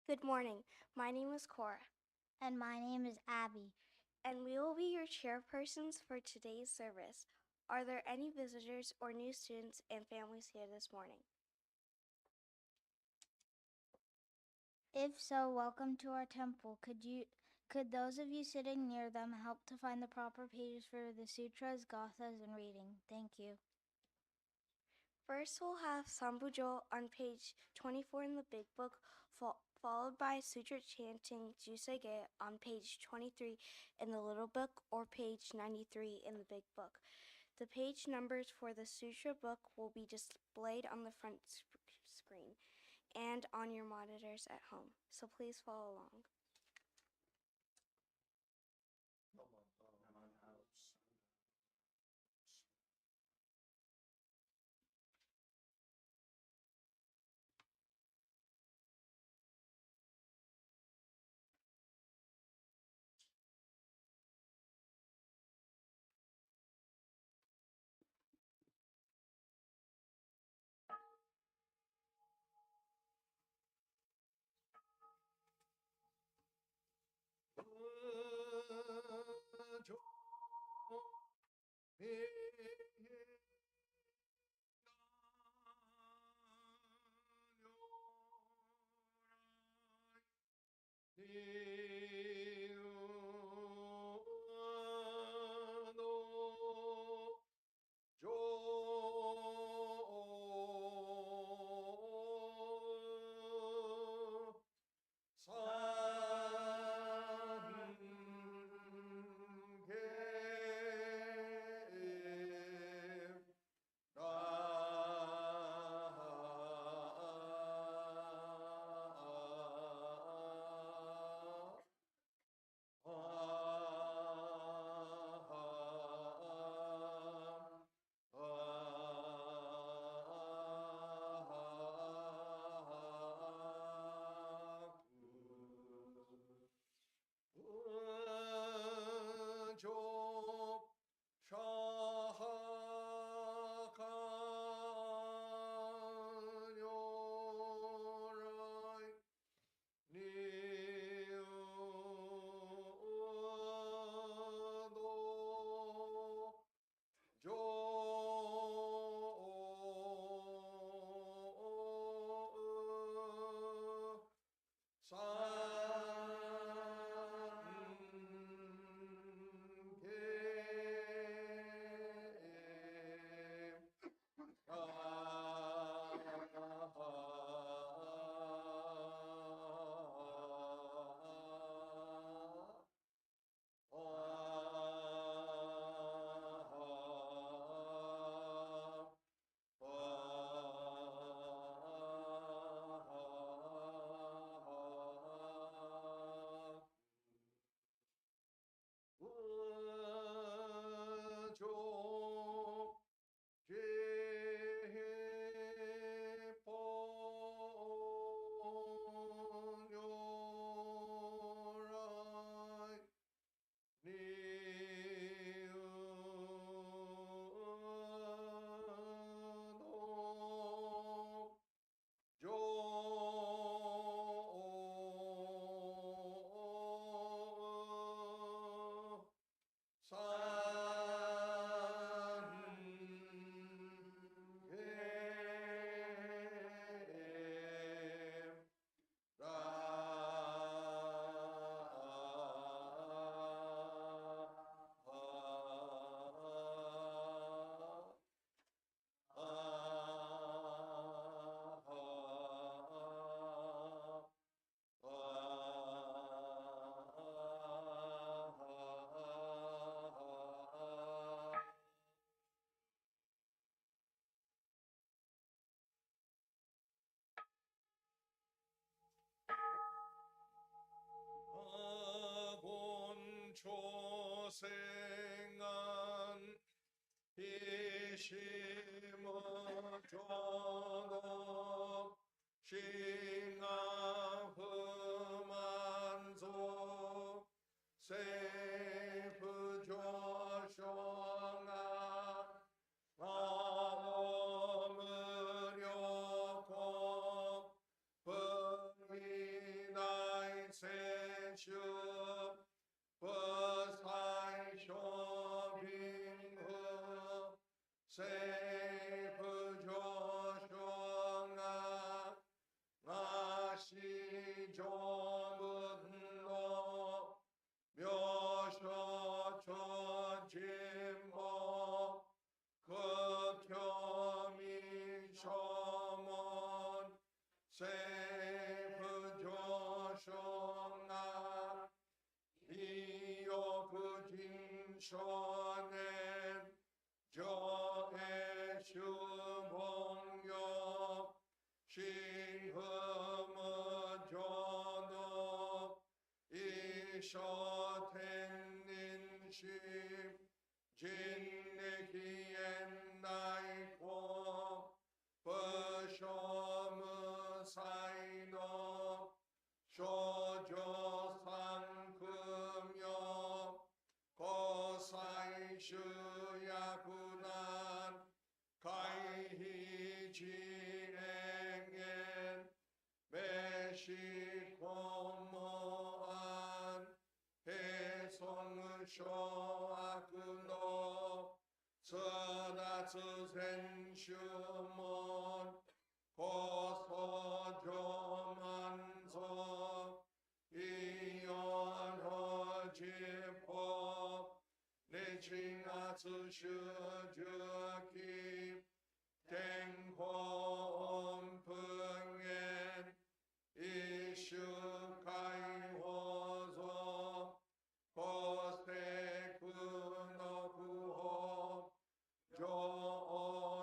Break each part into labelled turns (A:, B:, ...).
A: Good morning. My name is Cora.
B: And my name is Abbey.
A: And we will be your chairpersons for today's service. Are there any visitors or new students and families here this morning?
B: If so, welcome to our temple. Could those of you sitting near them help to find the proper pages for the sutras, gathas, and reading? Thank you.
A: First, we'll have Sambujo on page 24 in the Big Book, followed by Sutra Chanting Juseige on page 23 in the Little Book or page 93 in the Big Book. The page numbers for the Sutra book will be displayed on the front screen and on your monitors at home, so please follow along.
C: 생한 희심의 존업 싱아 흠만소 세프 조쇼나 마음으려고 번이나 저의 주봉역 신흠은 전업 이셔텐닌시 진내기엔 나이고 버셔무 사이너 쇼조상금여 고사이슈야구난 가이히지행엔 매시고모안 해송쇼아구노 서나스센슈몬 고소조만소 이연허지포 내칭아스슈주기 땡홈풍엔 이슈가이호소 고스테쿠노구호 조오다이슈주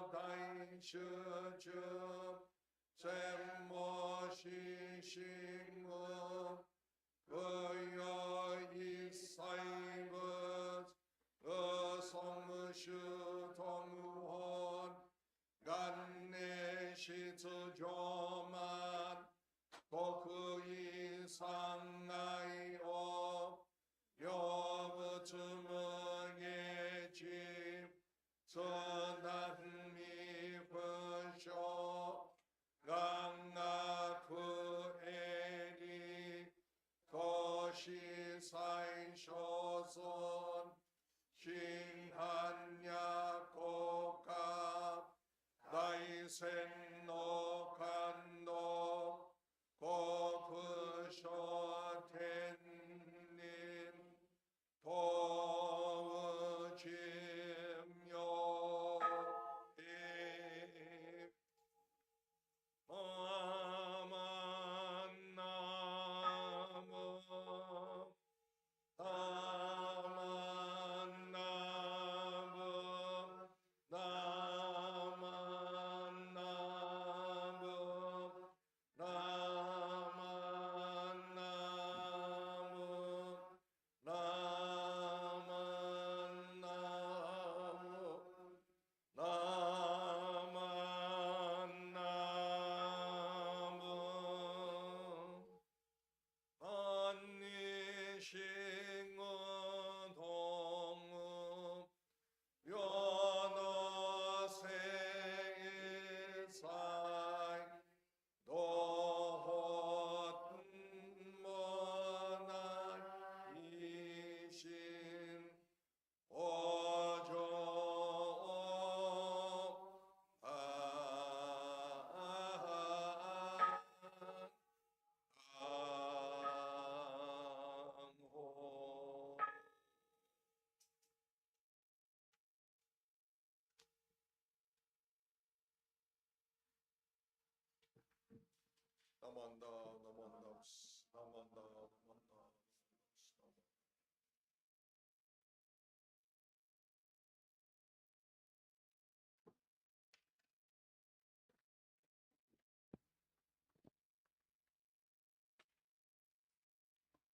C: 셈모시싱무 의여이사이브스 어성무슈동무혼 간내시즈조만 고크이상나이오 여부츠멍의 집 선한미분쇼 강나쿠에리 도시사이쇼손 신한야고가 다이센노간도 고프쇼텐닌 도우짐요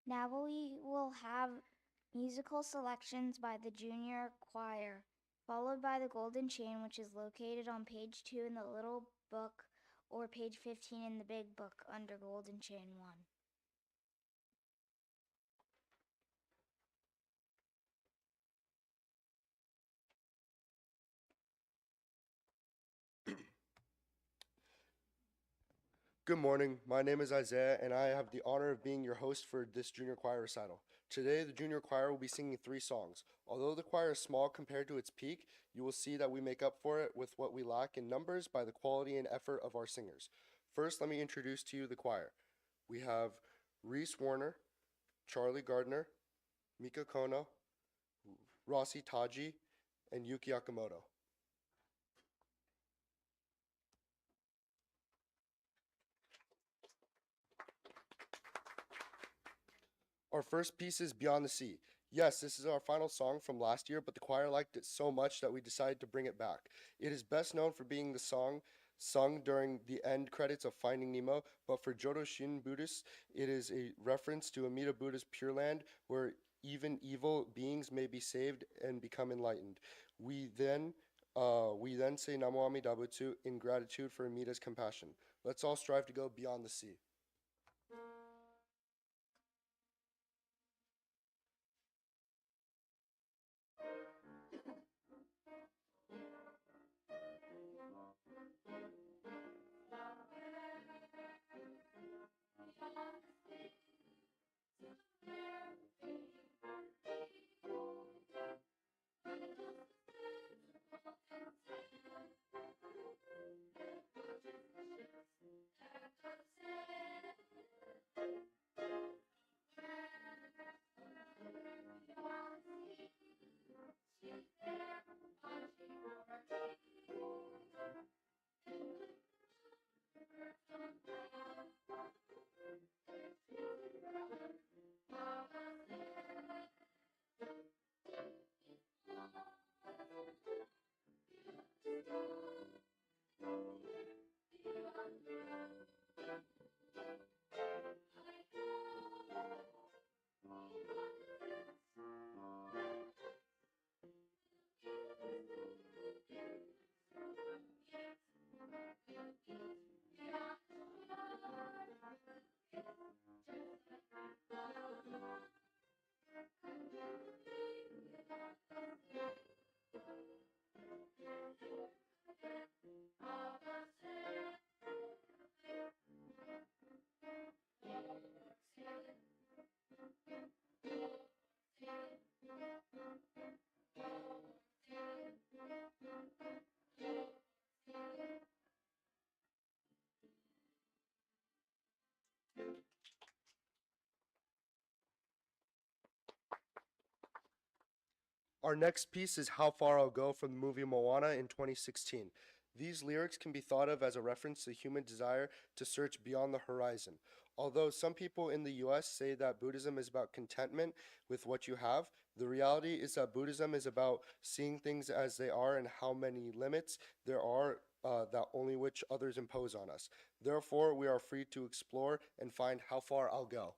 B: Now we will have musical selections by the junior choir, followed by the golden chain, which is located on page 2 in the little book or page 15 in the big book under golden chain 1.
D: Good morning. My name is Isaiah, and I have the honor of being your host for this junior choir recital. Today, the junior choir will be singing 3 songs. Although the choir is small compared to its peak, you will see that we make up for it with what we lack in numbers by the quality and effort of our singers. First, let me introduce to you the choir. We have Reese Warner, Charlie Gardner, Mika Kono, Rossi Taji, and Yuki Akamoto. Our first piece is Beyond the Sea. Yes, this is our final song from last year, but the choir liked it so much that we decided to bring it back. It is best known for being the song sung during the end credits of Finding Nemo, but for Jodo Shin Buddhists, it is a reference to Amida Buddha's Pure Land, where even evil beings may be saved and become enlightened. We then we then say Namu Amida Butsu in gratitude for Amida's compassion. Let's all strive to go beyond the sea. Our next piece is How Far I'll Go from the movie Moana in 2016. These lyrics can be thought of as a reference to human desire to search beyond the horizon. Although some people in the US say that Buddhism is about contentment with what you have, the reality is that Buddhism is about seeing things as they are and how many limits there are that only which others impose on us. Therefore, we are free to explore and find how far I'll go.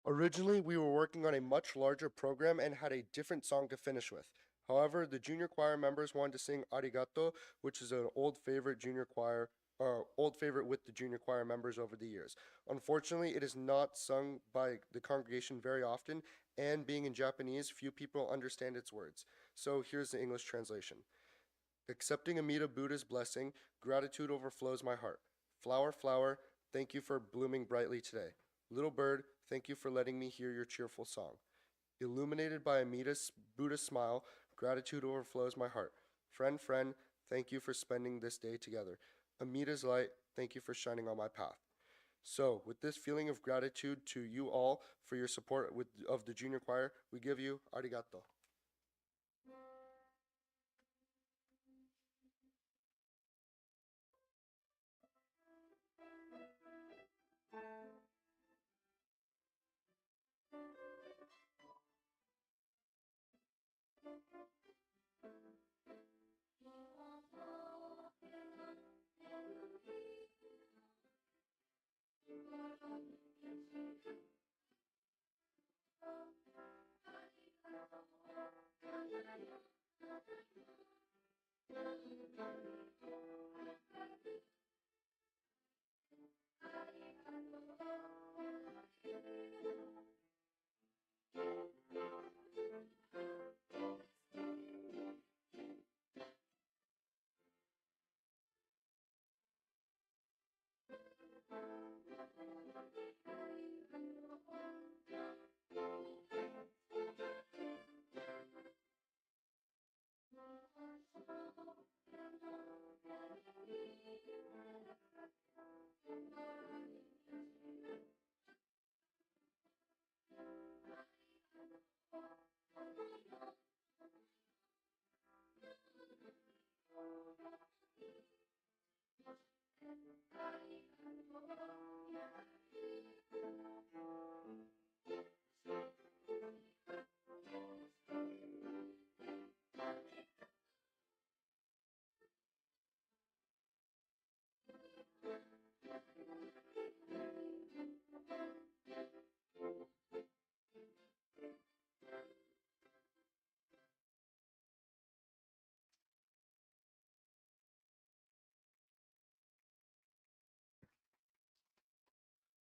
D: Originally, we were working on a much larger program and had a different song to finish with. However, the junior choir members wanted to sing Arigato, which is an old favorite with the junior choir members over the years. Unfortunately, it is not sung by the congregation very often, and being in Japanese, few people understand its words. So here's the English translation. Accepting Amida Buddha's blessing, gratitude overflows my heart. Flower, flower, thank you for blooming brightly today. Little bird, thank you for letting me hear your cheerful song. Illuminated by Amida's Buddha's smile, gratitude overflows my heart. Friend, friend, thank you for spending this day together. Amida's light, thank you for shining on my path. So, with this feeling of gratitude to you all for your support of the junior choir, we give you arigato.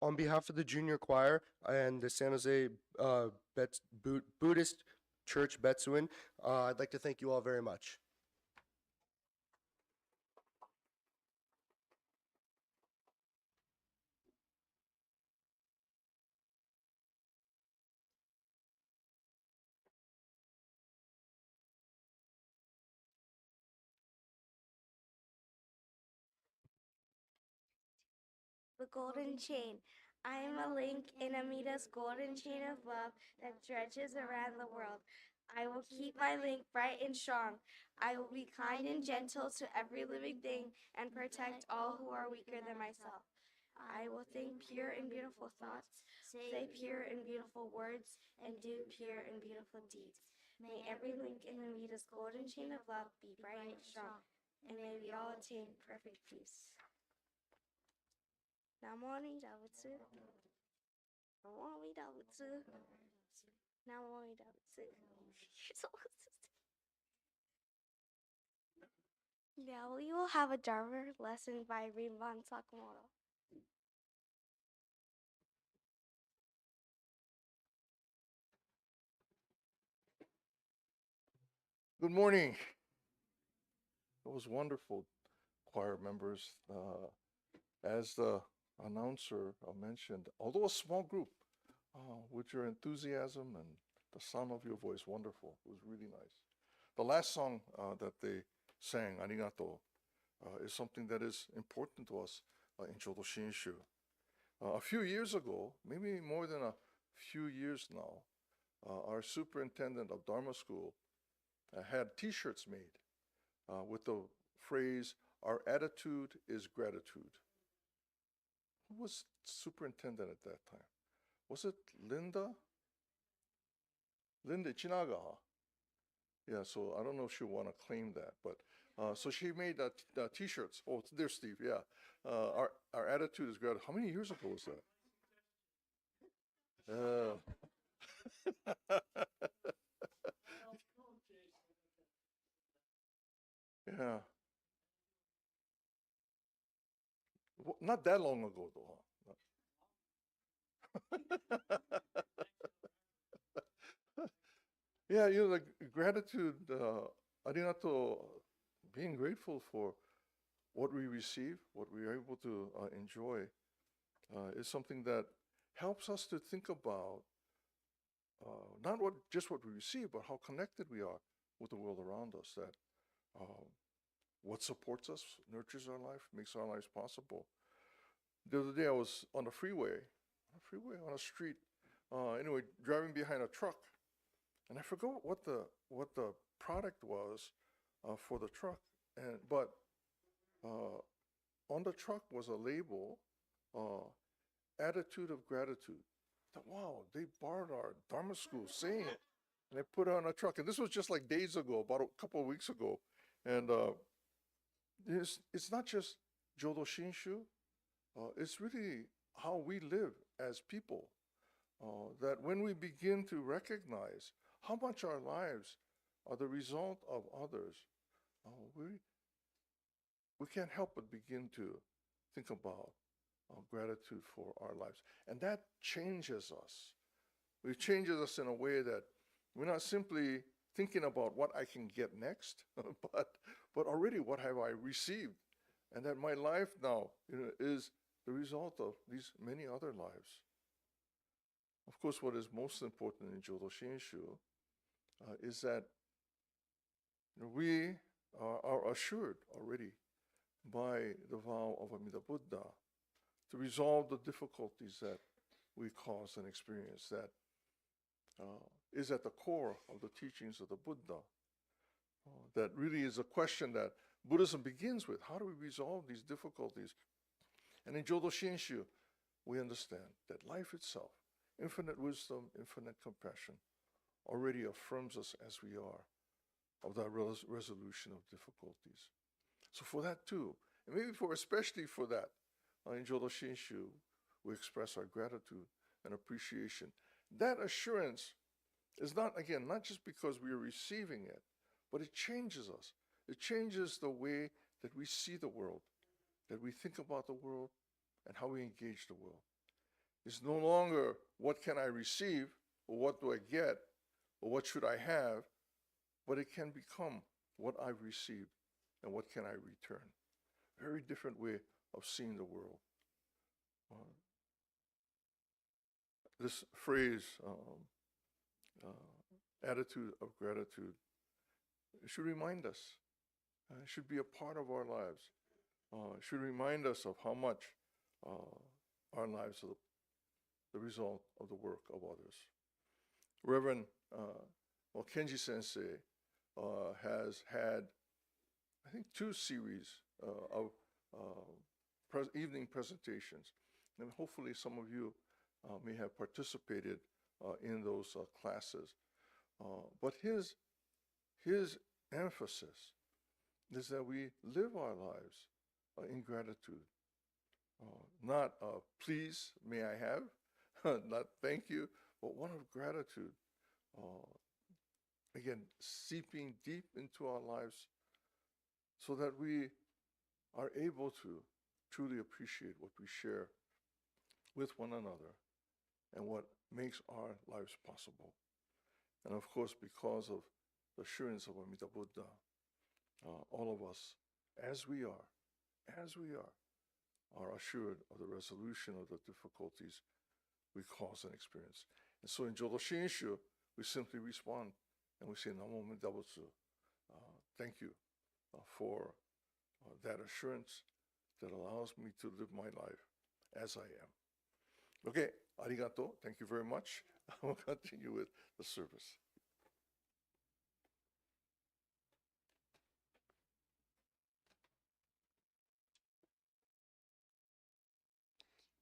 D: On behalf of the junior choir and the San Jose Buddhist Church Betsuin, I'd like to thank you all very much.
A: The golden chain. I am a link in Amida's golden chain of love that stretches around the world. I will keep my link bright and strong. I will be kind and gentle to every living thing and protect all who are weaker than myself. I will think pure and beautiful thoughts, say pure and beautiful words, and do pure and beautiful deeds. May every link in Amida's golden chain of love be bright and strong, and may we all attain perfect peace. Namu Amida Butsu. Namu Amida Butsu. Namu Amida Butsu. Now we will have a Dharma lesson by Rinban Sakamoto.
E: Good morning. It was wonderful, choir members. As the announcer mentioned, although a small group, with your enthusiasm and the sound of your voice, wonderful. It was really nice. The last song that they sang, Arigato, is something that is important to us in Jodo Shinshu. A few years ago, maybe more than a few years now, our superintendent of Dharma School had T-shirts made with the phrase, "Our attitude is gratitude." Who was superintendent at that time? Was it Linda? Linda Chinaga, huh? Yeah, so I don't know if she'll want to claim that, but so she made T-shirts. Oh, there's Steve. Yeah, our attitude is gratitude. How many years ago was that? Uh, yeah. Not that long ago, though. Yeah, like gratitude, arigato, being grateful for what we receive, what we are able to enjoy, is something that helps us to think about not just what we receive, but how connected we are with the world around us. That what supports us, nurtures our life, makes our lives possible. The other day I was on a freeway, on a street, anyway, driving behind a truck, and I forgot what the product was for the truck, but on the truck was a label, attitude of gratitude. I thought, wow, they borrowed our Dharma school saying it, and they put it on a truck. And this was just like days ago, about a couple of weeks ago. And it's not just Jodo Shinshu, it's really how we live as people. That when we begin to recognize how much our lives are the result of others, we can't help but begin to think about gratitude for our lives. And that changes us. It changes us in a way that we're not simply thinking about what I can get next, but already what have I received. And that my life now is the result of these many other lives. Of course, what is most important in Jodo Shinshu is that we are assured already by the vow of Amida Buddha to resolve the difficulties that we cause and experience, that is at the core of the teachings of the Buddha. That really is a question that Buddhism begins with. How do we resolve these difficulties? And in Jodo Shinshu, we understand that life itself, infinite wisdom, infinite compassion, already affirms us as we are of that resolution of difficulties. So for that too, and maybe especially for that, in Jodo Shinshu, we express our gratitude and appreciation. That assurance is not just because we are receiving it, but it changes us. It changes the way that we see the world, that we think about the world, and how we engage the world. It's no longer what can I receive, or what do I get, or what should I have, but it can become what I've received and what can I return. Very different way of seeing the world. This phrase, attitude of gratitude, it should remind us. It should be a part of our lives. It should remind us of how much our lives are the result of the work of others. Reverend Kenji Sensei has had, I think, 2 series of evening presentations. And hopefully some of you may have participated in those classes. But his emphasis is that we live our lives in gratitude. Not please, may I have, not thank you, but one of gratitude. Again, seeping deep into our lives so that we are able to truly appreciate what we share with one another and what makes our lives possible. And of course, because of the assurance of Amida Buddha, all of us, as we are assured of the resolution of the difficulties we cause and experience. And so in Jodo Shinshu, we simply respond and we say, Namu Amida Butsu. Thank you for that assurance that allows me to live my life as I am. Okay, arigato, thank you very much. We'll continue with the service.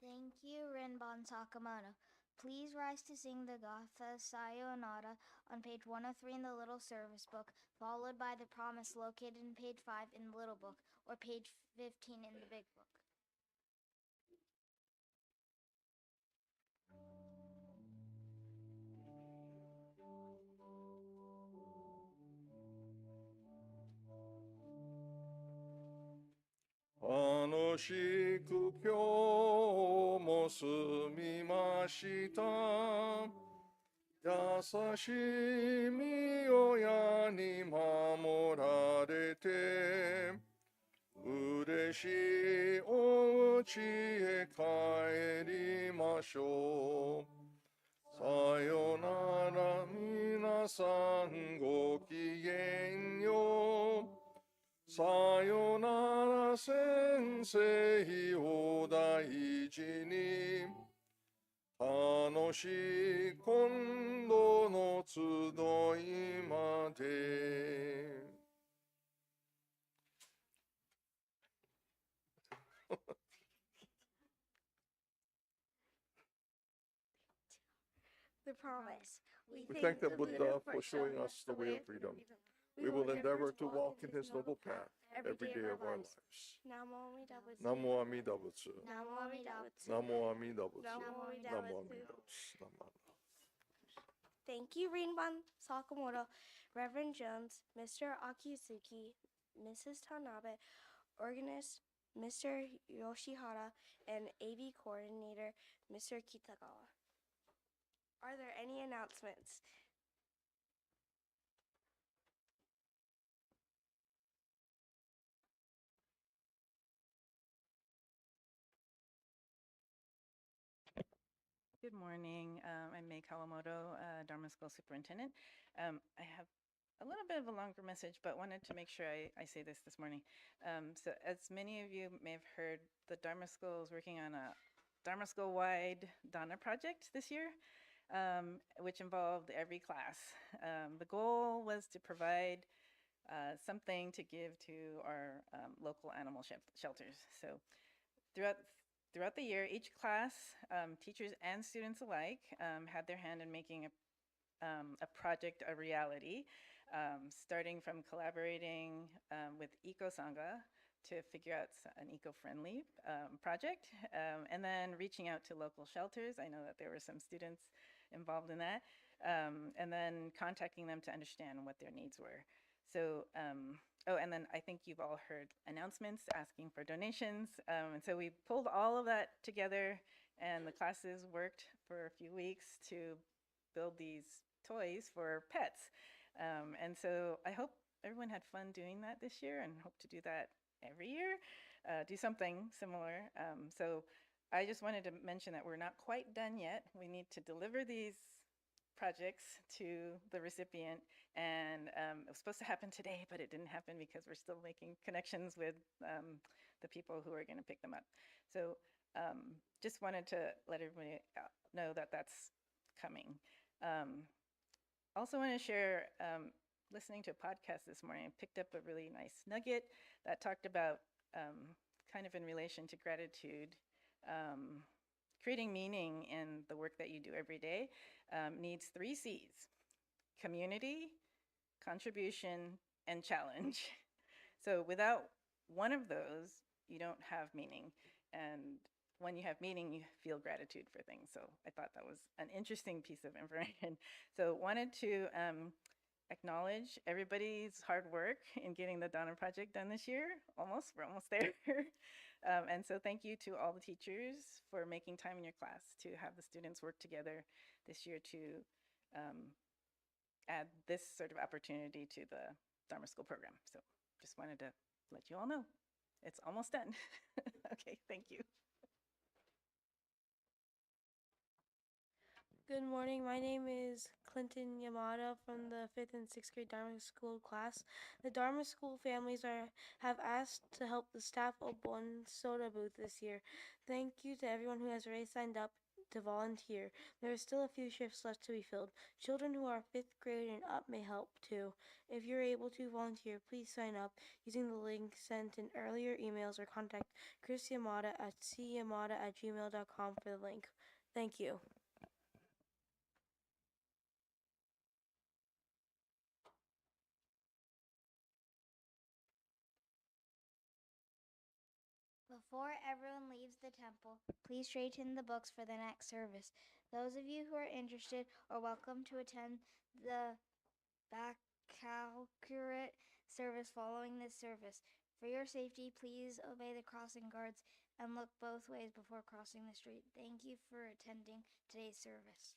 B: Thank you, Rinban Sakamoto. Please rise to sing the Gatha Sayonara on page 103 in the Little Service Book, followed by the promise located in page 5 in the Little Book, or page 15 in the Big Book.
E: よしく今日も済みました。優しいみ親に守られて、嬉しいお家へ帰りましょう。さよなら皆さんごきげんよう。さよなら先生を大事に。楽しい今度の集いまで。
A: The promise.
E: We thank the Buddha for showing us the way of freedom. We will endeavor to walk in his noble path every day of our lives.
A: Namu Amida Butsu.
E: Namu Amida Butsu.
A: Namu Amida Butsu.
E: Namu Amida Butsu.
A: Namu Amida
E: Namu
A: Butsu.
E: Amida Butsu. Namu Amida.
A: Thank you, Rinban, Sakamoto, Reverend Jones, Mr. Akizuki, Mrs. Tanabe, Organist, Mr. Yoshihara, and Abbey Coordinator, Mr. Kitagawa. Are there any announcements?
F: Good morning. I'm May Kawamoto, Dharma School Superintendent. I have a little bit of a longer message, but wanted to make sure I say this morning. So as many of you may have heard, the Dharma School is working on a Dharma School-wide Dana project this year, which involved every class. The goal was to provide something to give to our local animal shelters. So throughout the year, each class, teachers and students alike, had their hand in making a project a reality, starting from collaborating with Eco-Sangha to figure out an eco-friendly project, and then reaching out to local shelters. I know that there were some students involved in that, and then contacting them to understand what their needs were. So, and then I think you've all heard announcements asking for donations. And so we pulled all of that together, and the classes worked for a few weeks to build these toys for pets. And so I hope everyone had fun doing that this year, and hope to do that every year, do something similar. So I just wanted to mention that we're not quite done yet. We need to deliver these projects to the recipient, and it was supposed to happen today, but it didn't happen because we're still making connections with the people who are going to pick them up. So just wanted to let everybody know that that's coming. Also want to share, listening to a podcast this morning, I picked up a really nice nugget that talked about kind of in relation to gratitude, creating meaning in the work that you do every day needs 3 C's: community, contribution, and challenge. So without one of those, you don't have meaning. And when you have meaning, you feel gratitude for things. So I thought that was an interesting piece of information. So wanted to acknowledge everybody's hard work in getting the Dana project done this year. We're almost there. And so thank you to all the teachers for making time in your class to have the students work together this year to add this sort of opportunity to the Dharma School program. So just wanted to let you all know it's almost done. Okay, thank you.
G: Good morning. My name is Clinton Yamada from the 5th and 6th grade Dharma School class. The Dharma School families have asked to help the staff open one soda booth this year. Thank you to everyone who has already signed up to volunteer. There are still a few shifts left to be filled. Children who are 5th grade and up may help too. If you're able to volunteer, please sign up using the link sent in earlier emails or contact Chris Yamada at cyamada@gmail.com for the link. Thank you.
B: Before everyone leaves the temple, please straighten the books for the next service. Those of you who are interested are welcome to attend the Baccalaureate Service following this service. For your safety, please obey the crossing guards and look both ways before crossing the street. Thank you for attending today's service.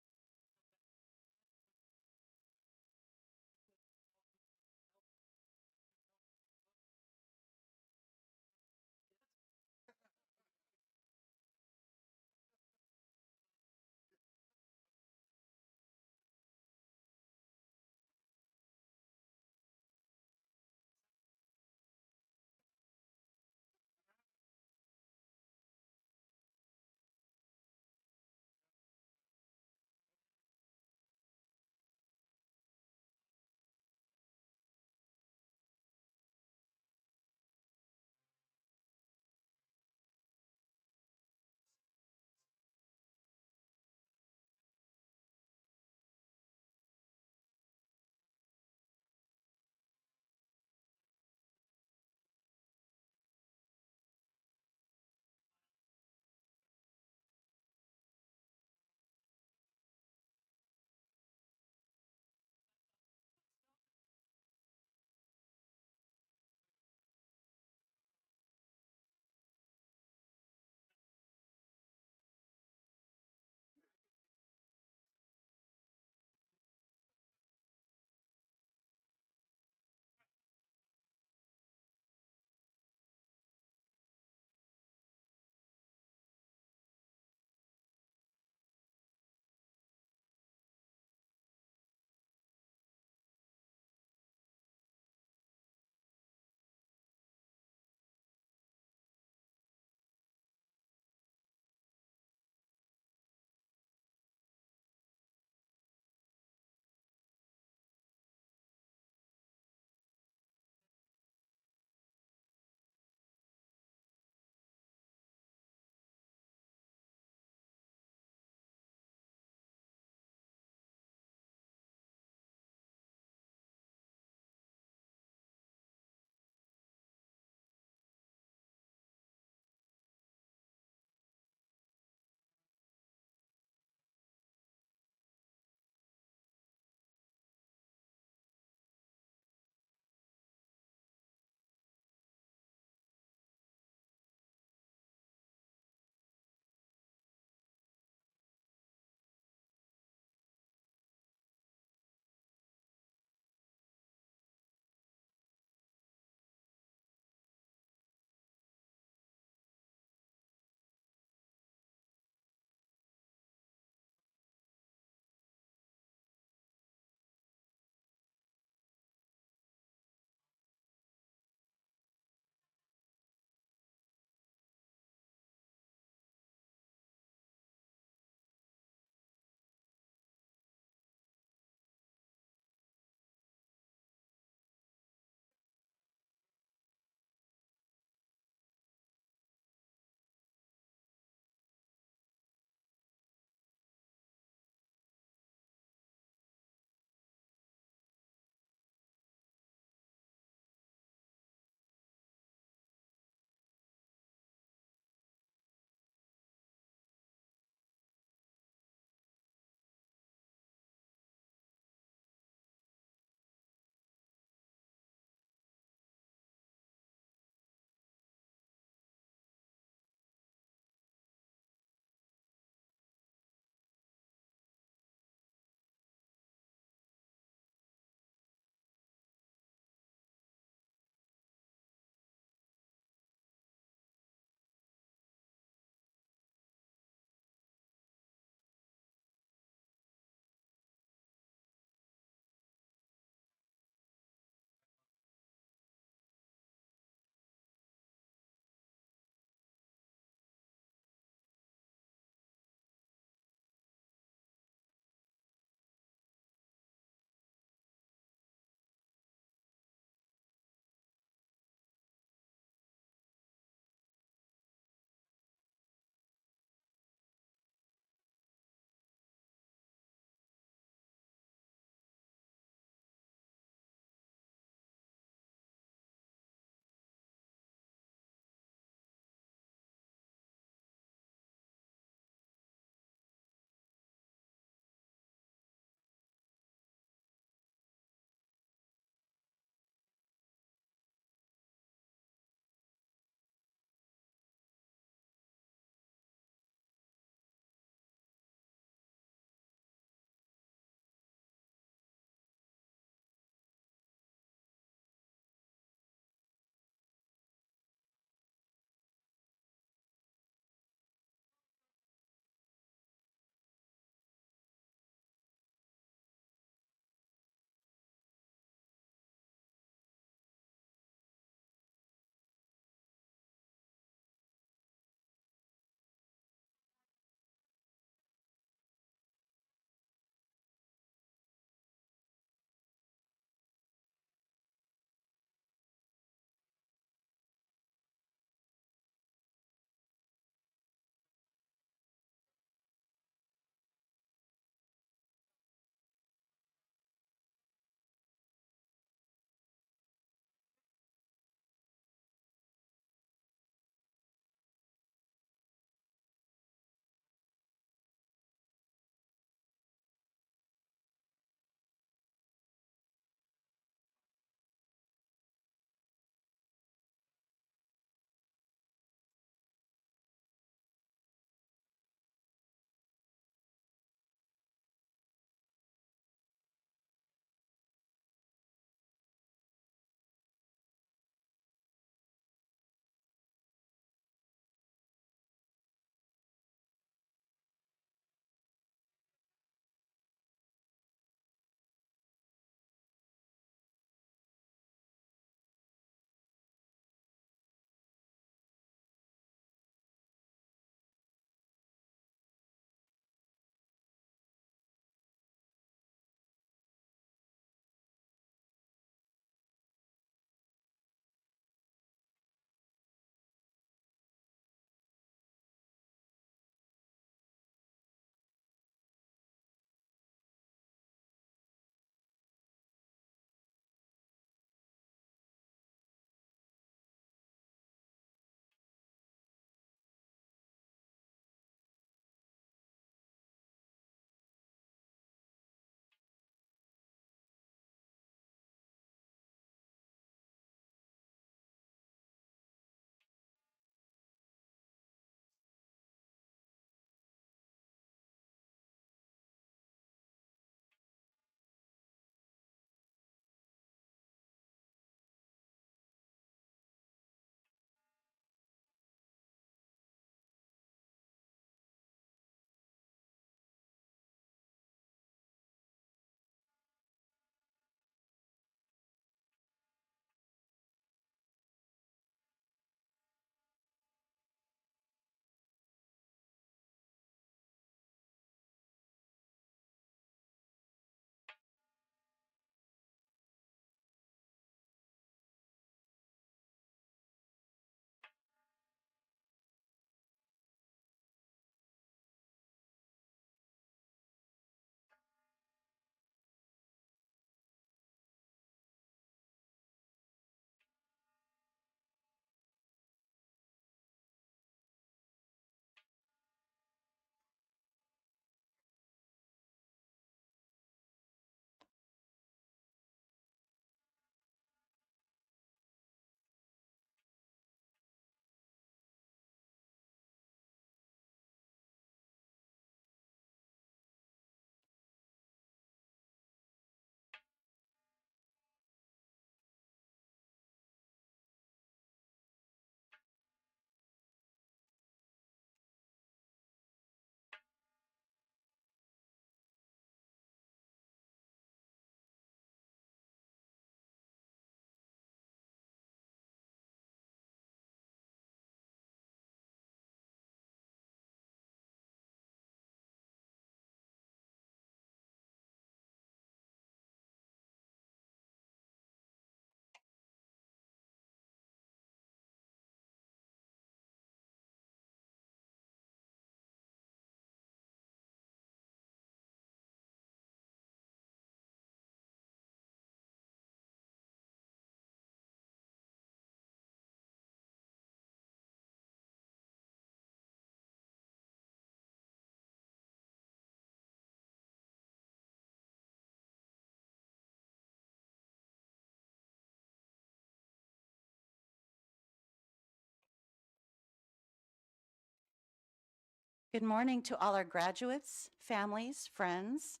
H: Good morning to all our graduates, families, friends,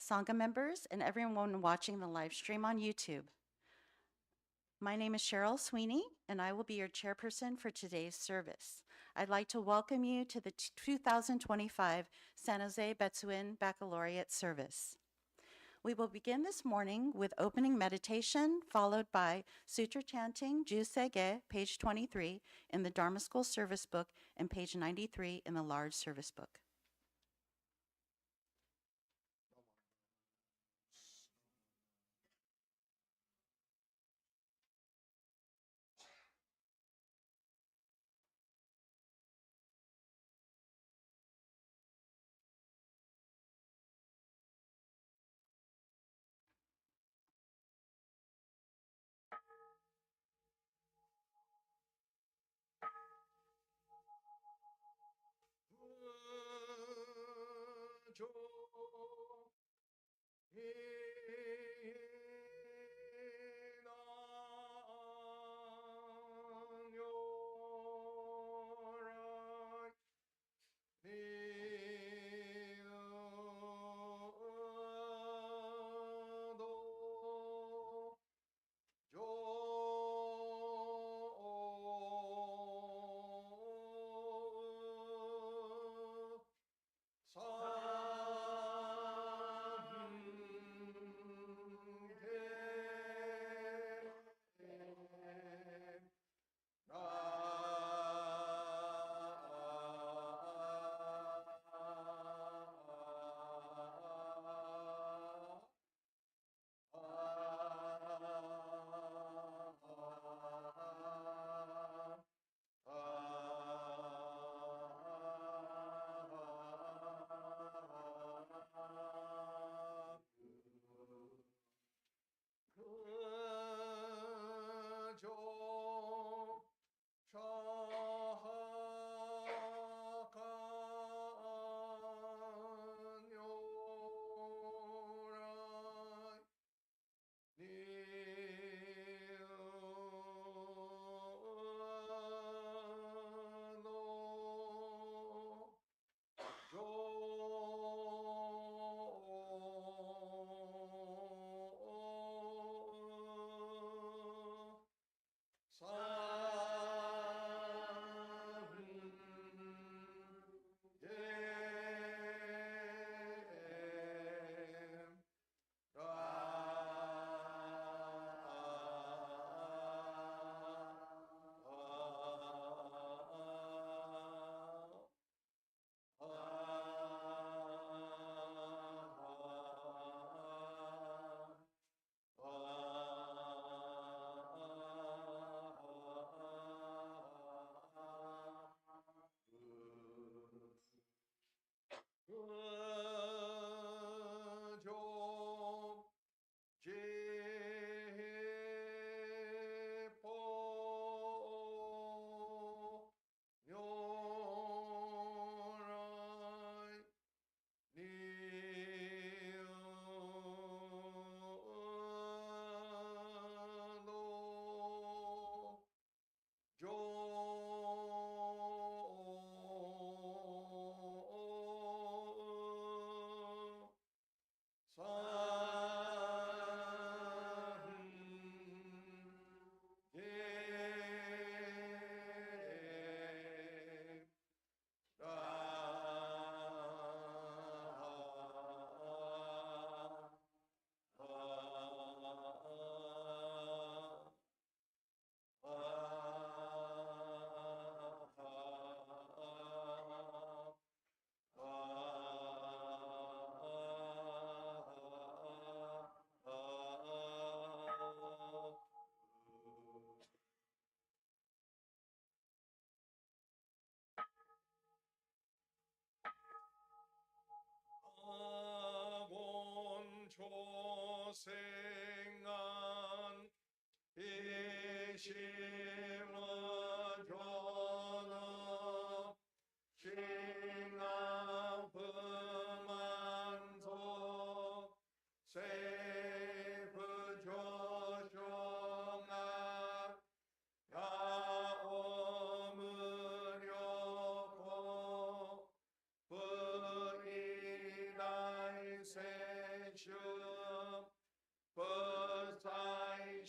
H: Sangha members, and everyone watching the live stream on YouTube. My name is Cheryl Sweeney, and I will be your chairperson for today's service. I'd like to welcome you to the 2025 San Jose Betsuin Baccalaureate Service. We will begin this morning with opening meditation, followed by sutra chanting Juseige, page 23 in the Dharma School Service Book and page 93 in the Large Service Book.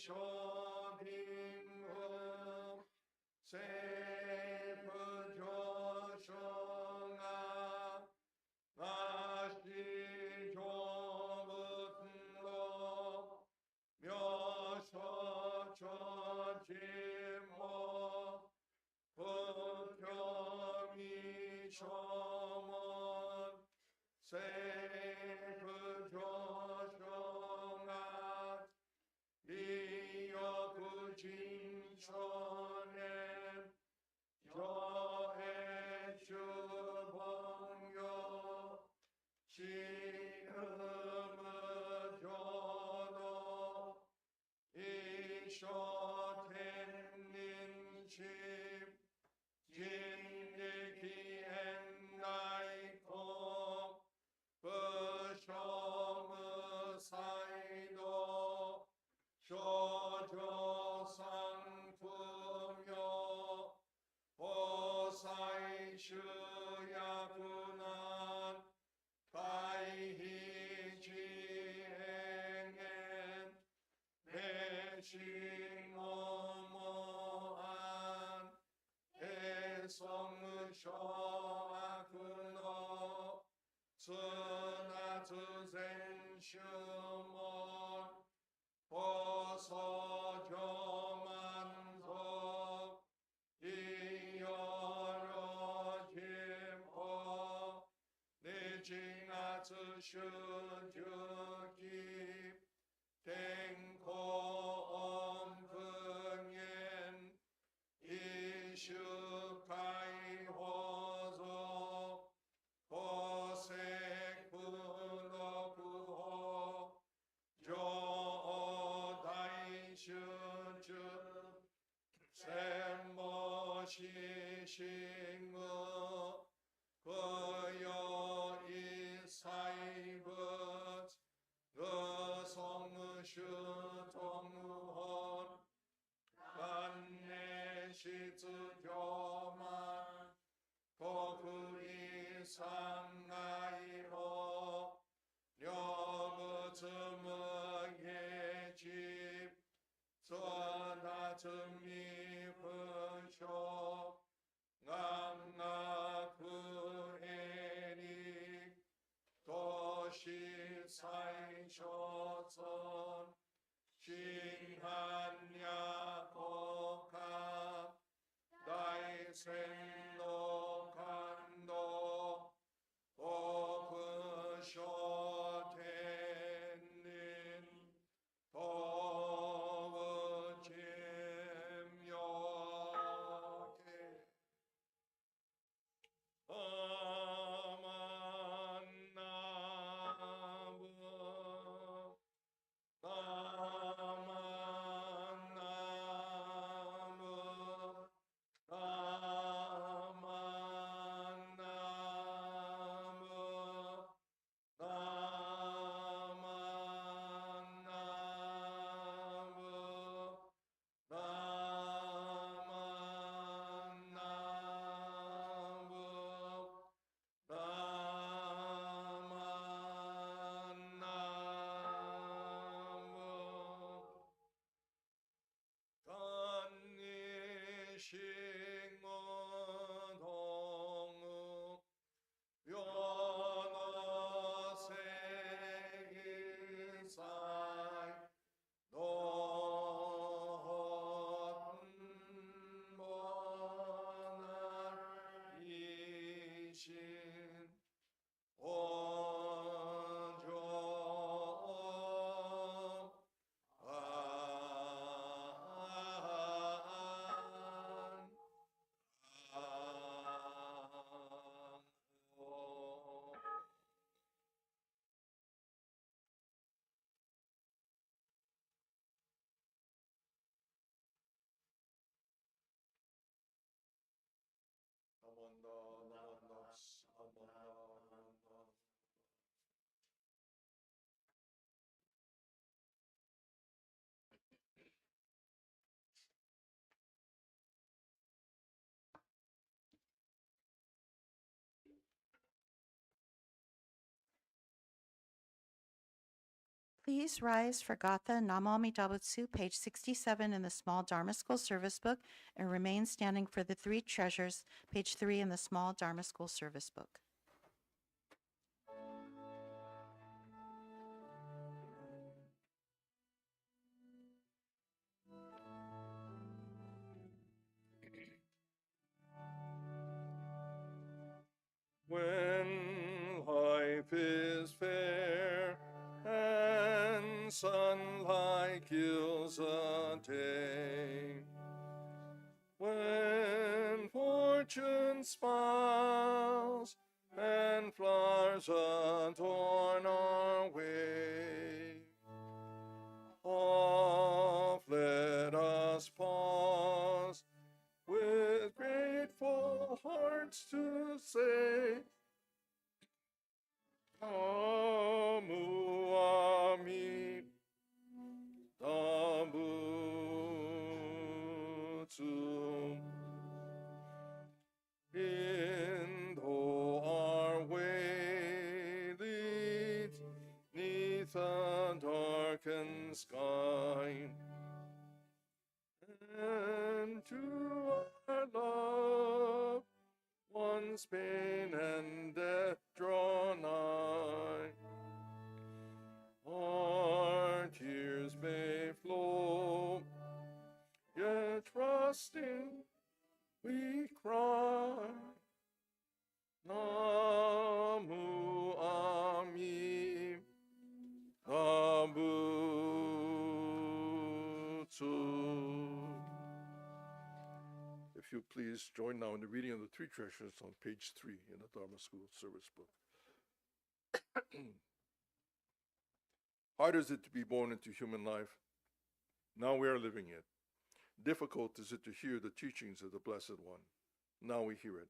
C: 쇼빙음 세부 조성아 나시 조부로 묘소초진모 부평이 쇼문 세부 조성아 이여구진촌에 여해주봉요 지음의교도 이쇼텐닌집 진리기엔나이코 부쇼무사이도 쇼조상품요 보사이슈야구난 바이히지행엔 배싱모모한 애송쇼아구노 스나트센슈몬 보소교만소 이여로짐호 니징아츠슈주기 땡코엄근옌 이슈카이호소 보색분노구호 조다이슈주 셈모시싱무 그여이사이붓 그송무슈동무혼 간내시즈교만 도구이상가이호 려무즈무예집 전하즈미분쇼 낭나구에닉 도시사이쇼선 싱한야고카 다이센노간도 오브쇼텐닌 도우침요게 어만나무
H: Please rise for Gatha Namu Amida Butsu, page 67 in the small Dharma School service book, and remain standing for the three treasures, page 3 in the small Dharma School service book.
E: When life is fair and sunlight gilds a day, when fortune smiles and flowers adorn our way, oft let us pause with grateful hearts to say, Namu Amida Butsu. In though our way leads neath a darkened sky, and to our love one's pain and death draw nigh. Our tears may flow, yet trusting we cry. Namu Amida Butsu. If you please join now in the reading of the three treasures on page 3 in the Dharma School service book. Hard is it to be born into human life. Now we are living it. Difficult is it to hear the teachings of the Blessed One. Now we hear it.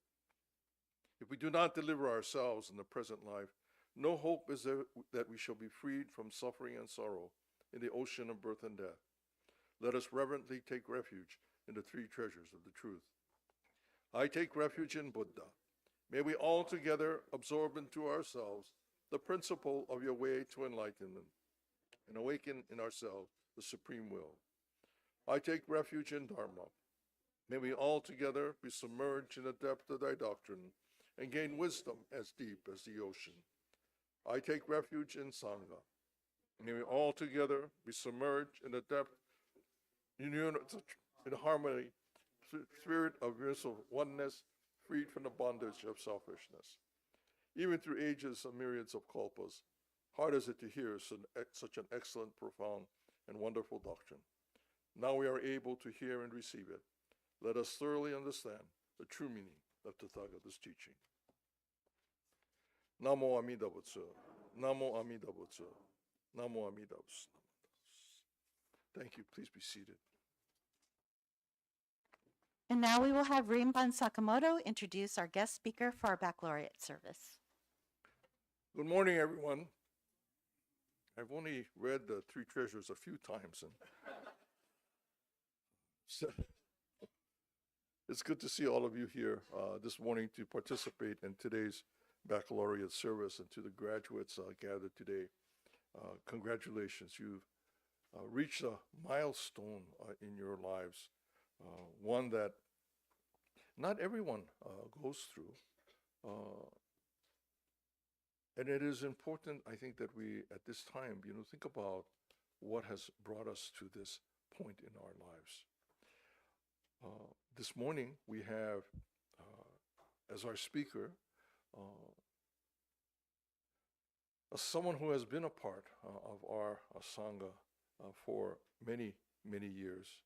E: If we do not deliver ourselves in the present life, no hope is there that we shall be freed from suffering and sorrow in the ocean of birth and death. Let us reverently take refuge in the three treasures of the truth. I take refuge in Buddha. May we all together absorb into ourselves the principle of your way to enlightenment and awaken in ourselves the supreme will. I take refuge in Dharma. May we all together be submerged in the depth of thy doctrine and gain wisdom as deep as the ocean. I take refuge in Sangha. May we all together be submerged in the depth, in harmony, spirit of universal oneness, freed from the bondage of selfishness. Even through ages of myriads of kalpas, hard is it to hear such an excellent, profound, and wonderful doctrine. Now we are able to hear and receive it. Let us thoroughly understand the true meaning of Tathagata's teaching. Namu Amida Butsu. Namu Amida Butsu. Namu Amida Butsu. Thank you. Please be seated.
H: And now we will have Rinban Sakamoto introduce our guest speaker for our baccalaureate service.
E: Good morning, everyone. I've only read the three treasures a few times, and so it's good to see all of you here this morning to participate in today's baccalaureate service, and to the graduates gathered today. Congratulations, you've reached a milestone in your lives, one that not everyone goes through. And it is important, I think, that we, at this time, think about what has brought us to this point in our lives. This morning, we have, as our speaker, someone who has been a part of our Sangha for many, many years.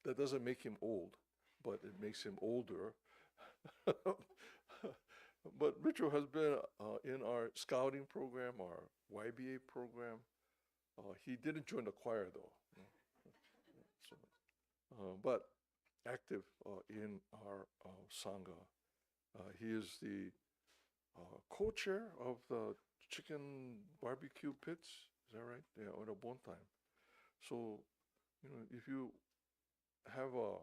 E: That doesn't make him old, but it makes him older. But Richard has been in our scouting program, our YBA program. He didn't join the choir, though. But active in our Sangha. He is the co-chair of the chicken barbecue pits. Is that right? Yeah, or the bon time. So, if you have a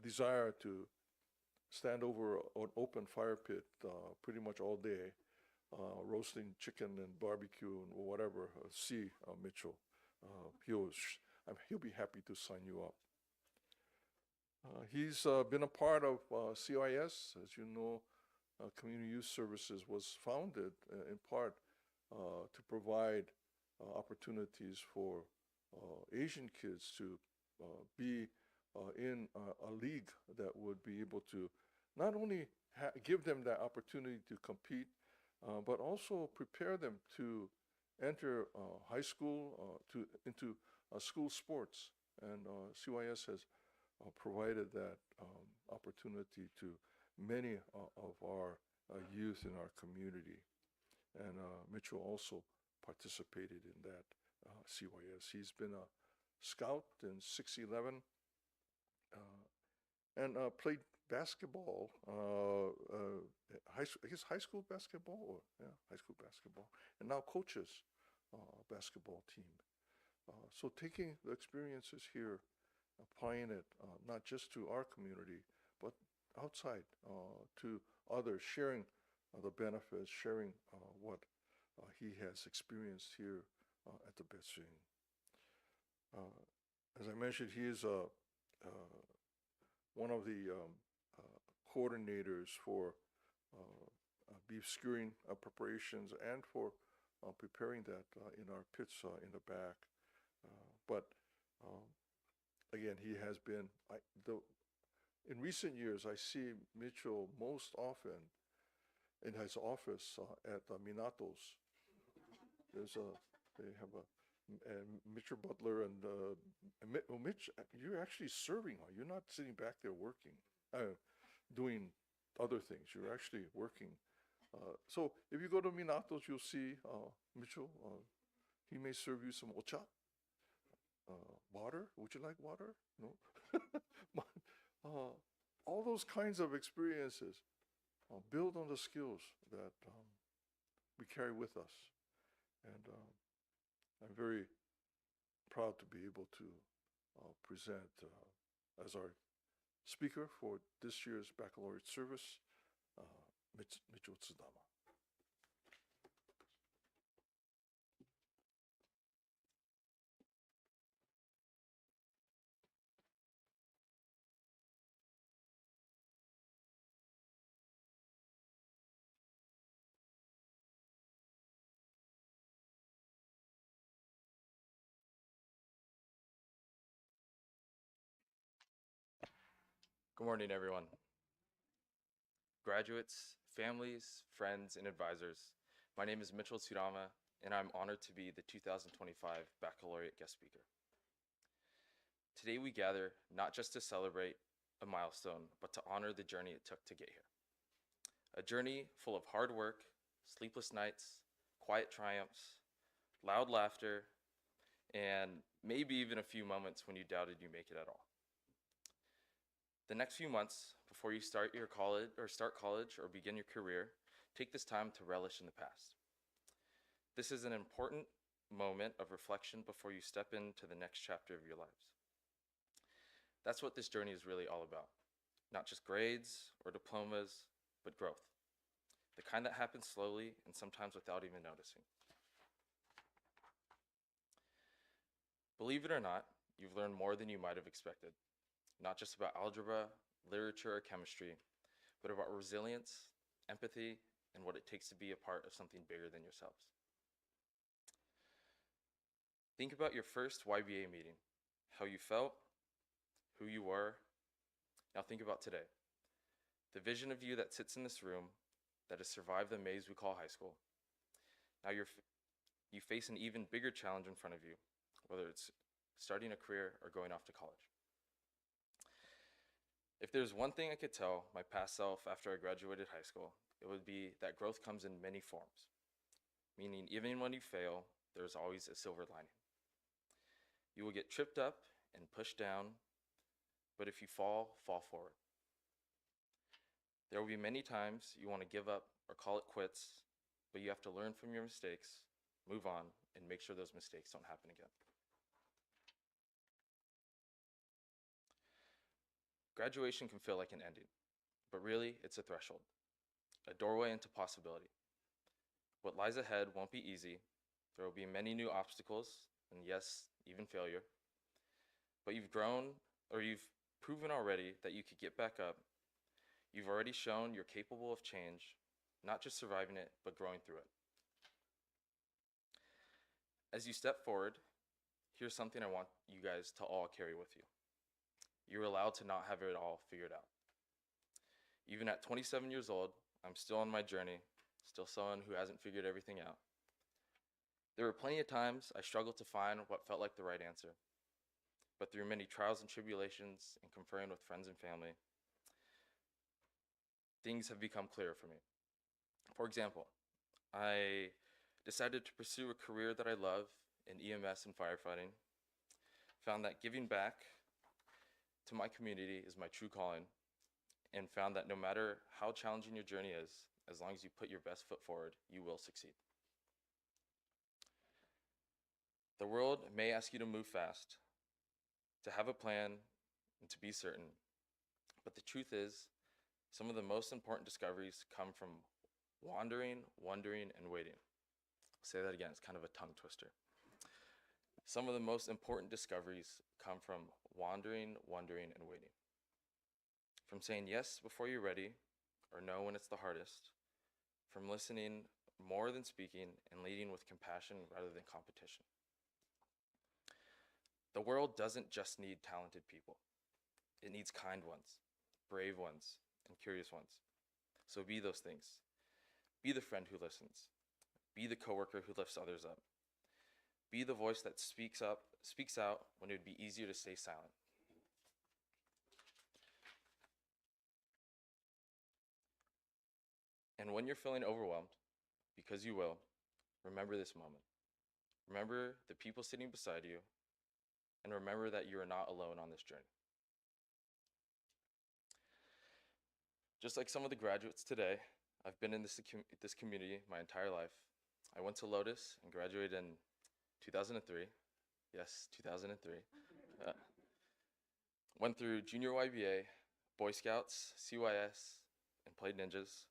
E: desire to stand over an open fire pit pretty much all day, roasting chicken and barbecue and whatever, see Mitchell. He'll be happy to sign you up. He's been a part of CIS. As you know, Community Youth Services was founded in part to provide opportunities for Asian kids to be in a league that would be able to not only give them that opportunity to compete, but also prepare them to enter high school, into school sports. And CYS has provided that opportunity to many of our youth in our community. And Mitchell also participated in that CYS. He's been a scout in 611 and played basketball, I guess high school basketball, or yeah, high school basketball, and now coaches basketball team. So taking the experiences here, applying it not just to our community, but outside to others, sharing the benefits, sharing what he has experienced here at the Betsuin. As I mentioned, he is one of the coordinators for beef skewering preparations and for preparing that in our pits in the back. But again, he has been, in recent years, I see Mitchell most often in his office at Minato's. They have a Mitchell Butler and Mitch, you're actually serving. You're not sitting back there working, doing other things. You're actually working. So if you go to Minato's, you'll see Mitchell. He may serve you some ocha. Water? Would you like water? No. All those kinds of experiences build on the skills that we carry with us. And I'm very proud to be able to present as our speaker for this year's Baccalaureate Service, Mitchell Tsudama.
I: Good morning, everyone. Graduates, families, friends, and advisors, my name is Mitchell Tsudama, and I'm honored to be the 2025 Baccalaureate guest speaker. Today we gather not just to celebrate a milestone, but to honor the journey it took to get here. A journey full of hard work, sleepless nights, quiet triumphs, loud laughter, and maybe even a few moments when you doubted you'd make it at all. The next few months before you start college or begin your career, take this time to relish in the past. This is an important moment of reflection before you step into the next chapter of your lives. That's what this journey is really all about. Not just grades or diplomas, but growth. The kind that happens slowly and sometimes without even noticing. Believe it or not, you've learned more than you might have expected. Not just about algebra, literature, or chemistry, but about resilience, empathy, and what it takes to be a part of something bigger than yourselves. Think about your first YBA meeting, how you felt, who you were. Now think about today. The vision of you that sits in this room that has survived the maze we call high school. Now you face an even bigger challenge in front of you, whether it's starting a career or going off to college. If there's one thing I could tell my past self after I graduated high school, it would be that growth comes in many forms, meaning even when you fail, there's always a silver lining. You will get tripped up and pushed down, but if you fall, fall forward. There will be many times you want to give up or call it quits, but you have to learn from your mistakes, move on, and make sure those mistakes don't happen again. Graduation can feel like an ending, but really it's a threshold, a doorway into possibility. What lies ahead won't be easy. There will be many new obstacles, and yes, even failure. But you've grown, or you've proven already that you could get back up. You've already shown you're capable of change, not just surviving it, but growing through it. As you step forward, here's something I want you guys to all carry with you. You're allowed to not have it all figured out. Even at 27 years old, I'm still on my journey, still someone who hasn't figured everything out. There were plenty of times I struggled to find what felt like the right answer. But through many trials and tribulations and conferring with friends and family, things have become clearer for me. For example, I decided to pursue a career that I love in EMS and firefighting, found that giving back to my community is my true calling, and found that no matter how challenging your journey is, as long as you put your best foot forward, you will succeed. The world may ask you to move fast, to have a plan, and to be certain. But the truth is, some of the most important discoveries come from wandering, wondering, and waiting. I'll say that again, it's kind of a tongue twister. Some of the most important discoveries come from wandering, wondering, and waiting. From saying yes before you're ready, or no when it's the hardest. From listening more than speaking, and leading with compassion rather than competition. The world doesn't just need talented people. It needs kind ones, brave ones, and curious ones. So be those things. Be the friend who listens. Be the coworker who lifts others up. Be the voice that speaks out when it would be easier to stay silent. And when you're feeling overwhelmed, because you will, remember this moment. Remember the people sitting beside you, and remember that you are not alone on this journey. Just like some of the graduates today, I've been in this community my entire life. I went to Lotus and graduated in 2003. Yes, 2003. Went through Junior YBA, Boy Scouts, CYS, and played ninjas.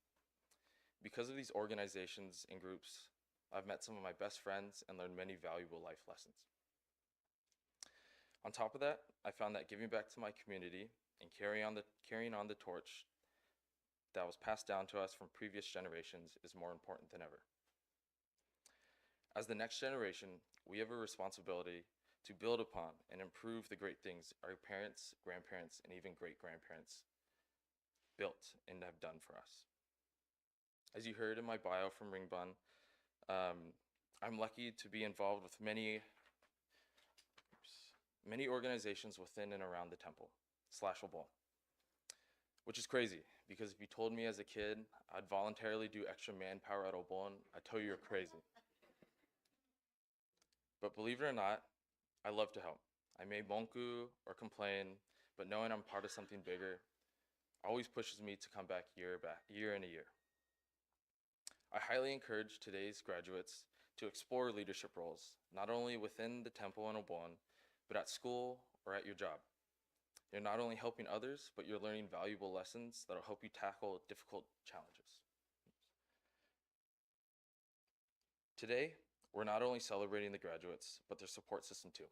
I: Because of these organizations and groups, I've met some of my best friends and learned many valuable life lessons. On top of that, I found that giving back to my community and carrying on the torch that was passed down to us from previous generations is more important than ever. As the next generation, we have a responsibility to build upon and improve the great things our parents, grandparents, and even great-grandparents built and have done for us. As you heard in my bio from Rinban, I'm lucky to be involved with many organizations within and around the temple / Obon. Which is crazy, because if you told me as a kid I'd voluntarily do extra manpower at Obon, I'd tell you you're crazy. But believe it or not, I love to help. I may bonku or complain, but knowing I'm part of something bigger always pushes me to come back year in a year. I highly encourage today's graduates to explore leadership roles, not only within the temple and Obon, but at school or at your job. You're not only helping others, but you're learning valuable lessons that will help you tackle difficult challenges. Today, we're not only celebrating the graduates, but their support system too.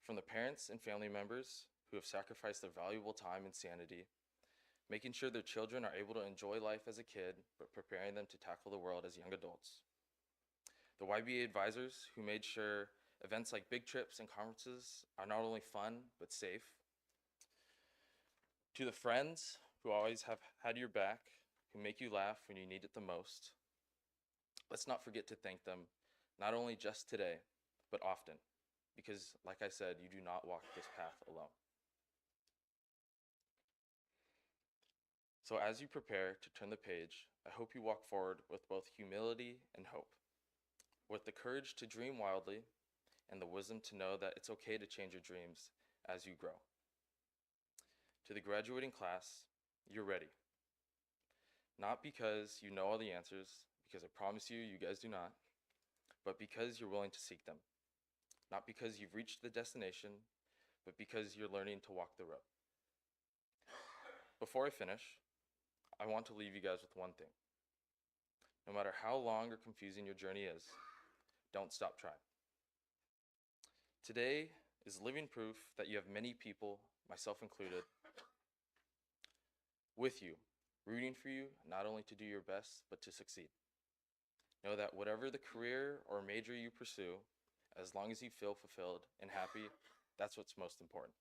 I: From the parents and family members who have sacrificed their valuable time and sanity, making sure their children are able to enjoy life as a kid, but preparing them to tackle the world as young adults. The YBA advisors who made sure events like big trips and conferences are not only fun, but safe. To the friends who always have had your back, who make you laugh when you need it the most, let's not forget to thank them, not only just today, but often, because like I said, you do not walk this path alone. So as you prepare to turn the page, I hope you walk forward with both humility and hope, with the courage to dream wildly, and the wisdom to know that it's okay to change your dreams as you grow. To the graduating class, you're ready. Not because you know all the answers, because I promise you, you guys do not, but because you're willing to seek them. Not because you've reached the destination, but because you're learning to walk the road. Before I finish, I want to leave you guys with one thing. No matter how long or confusing your journey is, don't stop trying. Today is living proof that you have many people, myself included, with you, rooting for you, not only to do your best, but to succeed. Know that whatever the career or major you pursue, as long as you feel fulfilled and happy, that's what's most important.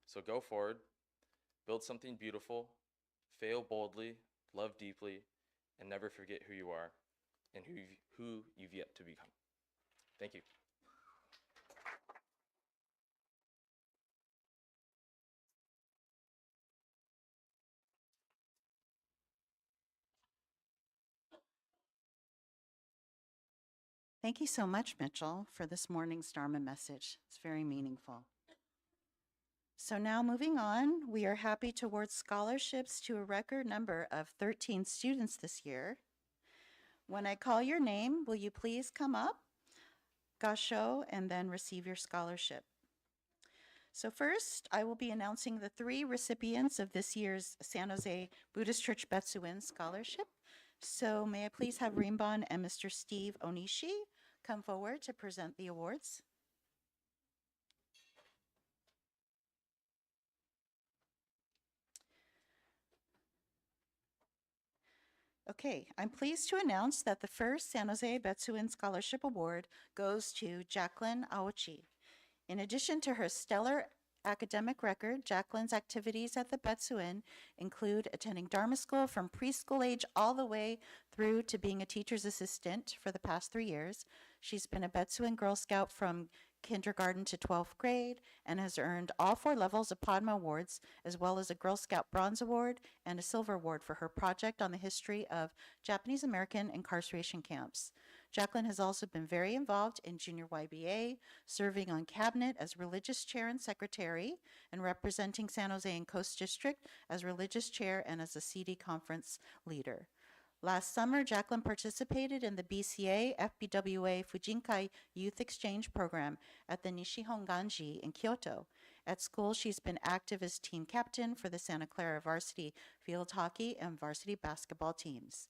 I: So go forward, build something beautiful, fail boldly, love deeply, and never forget who you are and who you've yet to become. Thank you.
H: Thank you so much, Mitchell, for this morning's Dharma message. It's very meaningful. So now moving on, we are happy to award scholarships to a record number of 13 students this year. When I call your name, will you please come up, Kansho, and then receive your scholarship? So first, I will be announcing the 3 recipients of this year's San Jose Buddhist Church Betsuin Scholarship. So may I please have Rinban and Mr. Steve Onishi come forward to present the awards. Okay, I'm pleased to announce that the first San Jose Betsuin Scholarship Award goes to Jacqueline Aochi. In addition to her stellar academic record, Jacqueline's activities at the Betsuin include attending Dharma school from preschool age all the way through to being a teacher's assistant for the past 3 years. She's been a Betsuin Girl Scout from kindergarten to 12th grade and has earned all 4 levels of Padma Awards, as well as a Girl Scout Bronze Award and a Silver Award for her project on the history of Japanese American incarceration camps. Jacqueline has also been very involved in Junior YBA, serving on cabinet as religious chair and secretary, and representing San Jose and Coast District as religious chair and as a CD conference leader. Last summer, Jacqueline participated in the BCA FBWA Fujinkai Youth Exchange Program at the Nishihonganji in Kyoto. At school, she's been active as team captain for the Santa Clara varsity field hockey and varsity basketball teams.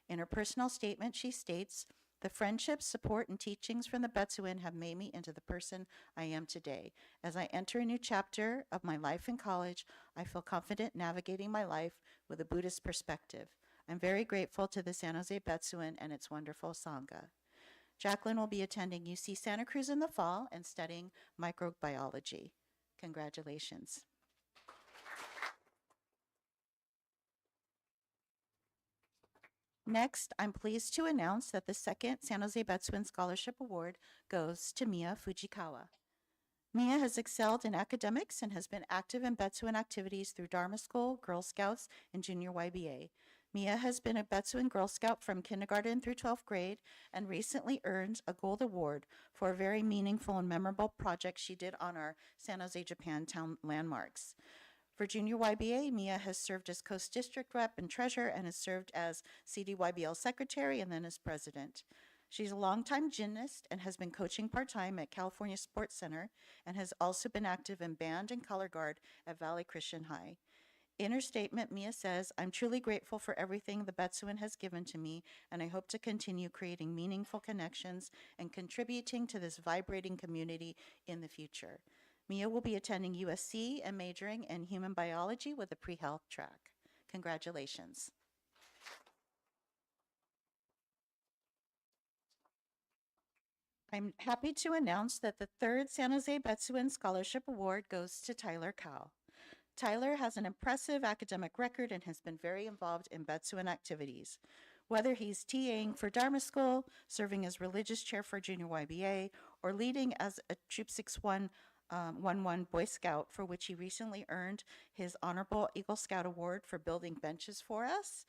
H: In her personal statement, she states, "The friendship, support, and teachings from the Betsuin have made me into the person I am today. As I enter a new chapter of my life in college, I feel confident navigating my life with a Buddhist perspective. I'm very grateful to the San Jose Betsuin and its wonderful Sangha." Jacqueline will be attending UC Santa Cruz in the fall and studying microbiology. Congratulations. Next, I'm pleased to announce that the second San Jose Betsuin Scholarship Award goes to Mia Fujikawa. Mia has excelled in academics and has been active in Betsuin activities through Dharma School, Girl Scouts, and Junior YBA. Mia has been a Betsuin Girl Scout from kindergarten through 12th grade and recently earned a gold award for a very meaningful and memorable project she did on our San Jose Japantown landmarks. For Junior YBA, Mia has served as Coast District Rep and Treasurer and has served as CDYBL Secretary and then as President. She's a longtime gymnast and has been coaching part-time at California Sports Center and has also been active in band and color guard at Valley Christian High. In her statement, Mia says, "I'm truly grateful for everything the Betsuin has given to me, and I hope to continue creating meaningful connections and contributing to this vibrating community in the future." Mia will be attending USC and majoring in human biology with a pre-health track. Congratulations. I'm happy to announce that the third San Jose Betsuin Scholarship Award goes to Tyler Cow. Tyler has an impressive academic record and has been very involved in Betsuin activities. Whether he's TAing for Dharma School, serving as religious chair for Junior YBA, or leading as a Troop 6111 Boy Scout, for which he recently earned his Honorable Eagle Scout Award for building benches for us,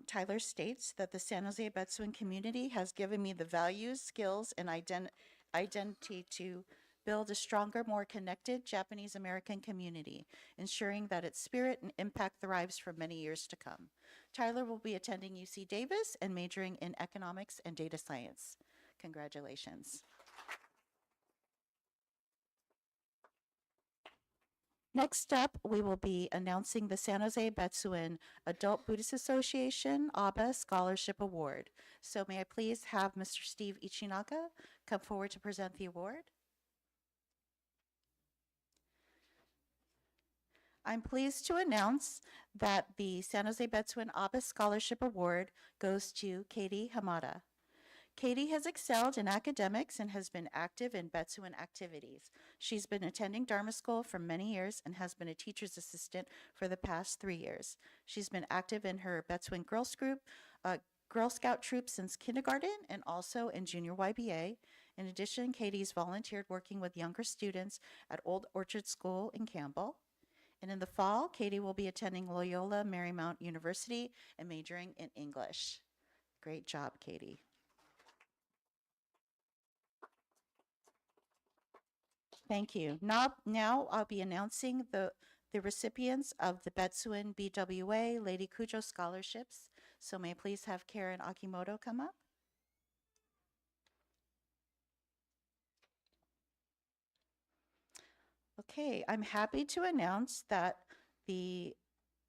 H: Tyler states that the San Jose Betsuin community has given me the values, skills, and identity to build a stronger, more connected Japanese American community, ensuring that its spirit and impact thrives for many years to come. Tyler will be attending UC Davis and majoring in economics and data science. Congratulations. Next up, we will be announcing the San Jose Betsuin Adult Buddhist Association Abbey Scholarship Award. So may I please have Mr. Steve Ichinaka come forward to present the award? I'm pleased to announce that the San Jose Betsuin Abbey Scholarship Award goes to Katie Hamada. Katie has excelled in academics and has been active in Betsuin activities. She's been attending Dharma school for many years and has been a teacher's assistant for the past 3 years. She's been active in her Betsuin Girls Group, Girl Scout troop since kindergarten and also in junior YBA. In addition, Katie's volunteered working with younger students at Old Orchard School in Campbell. And in the fall, Katie will be attending Loyola Marymount University and majoring in English. Great job, Katie. Thank you. Now I'll be announcing the recipients of the Betsuin BWA Lady Cujo scholarships. So may I please have Karen Akimoto come up? Okay, I'm happy to announce that the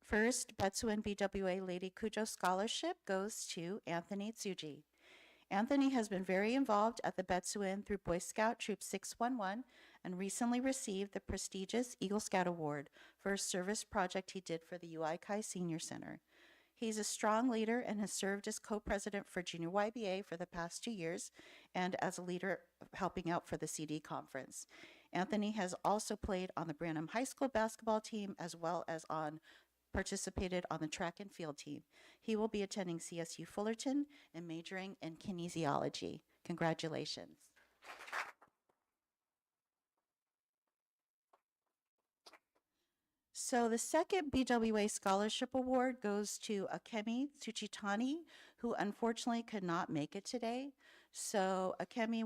H: first Betsuin BWA Lady Cujo scholarship goes to Anthony Tsuji. Anthony has been very involved at the Betsuin through Boy Scout Troop 611 and recently received the prestigious Eagle Scout Award for a service project he did for the Uaikai Senior Center. He's a strong leader and has served as co-president for Junior YBA for the past 2 years and as a leader helping out for the CD conference. Anthony has also played on the Branham High School basketball team as well as participated on the track and field team. He will be attending CSU Fullerton and majoring in kinesiology. Congratulations. So the second BWA Scholarship Award goes to Akemi Tsuchitani, who unfortunately could not make it today. So Akemi,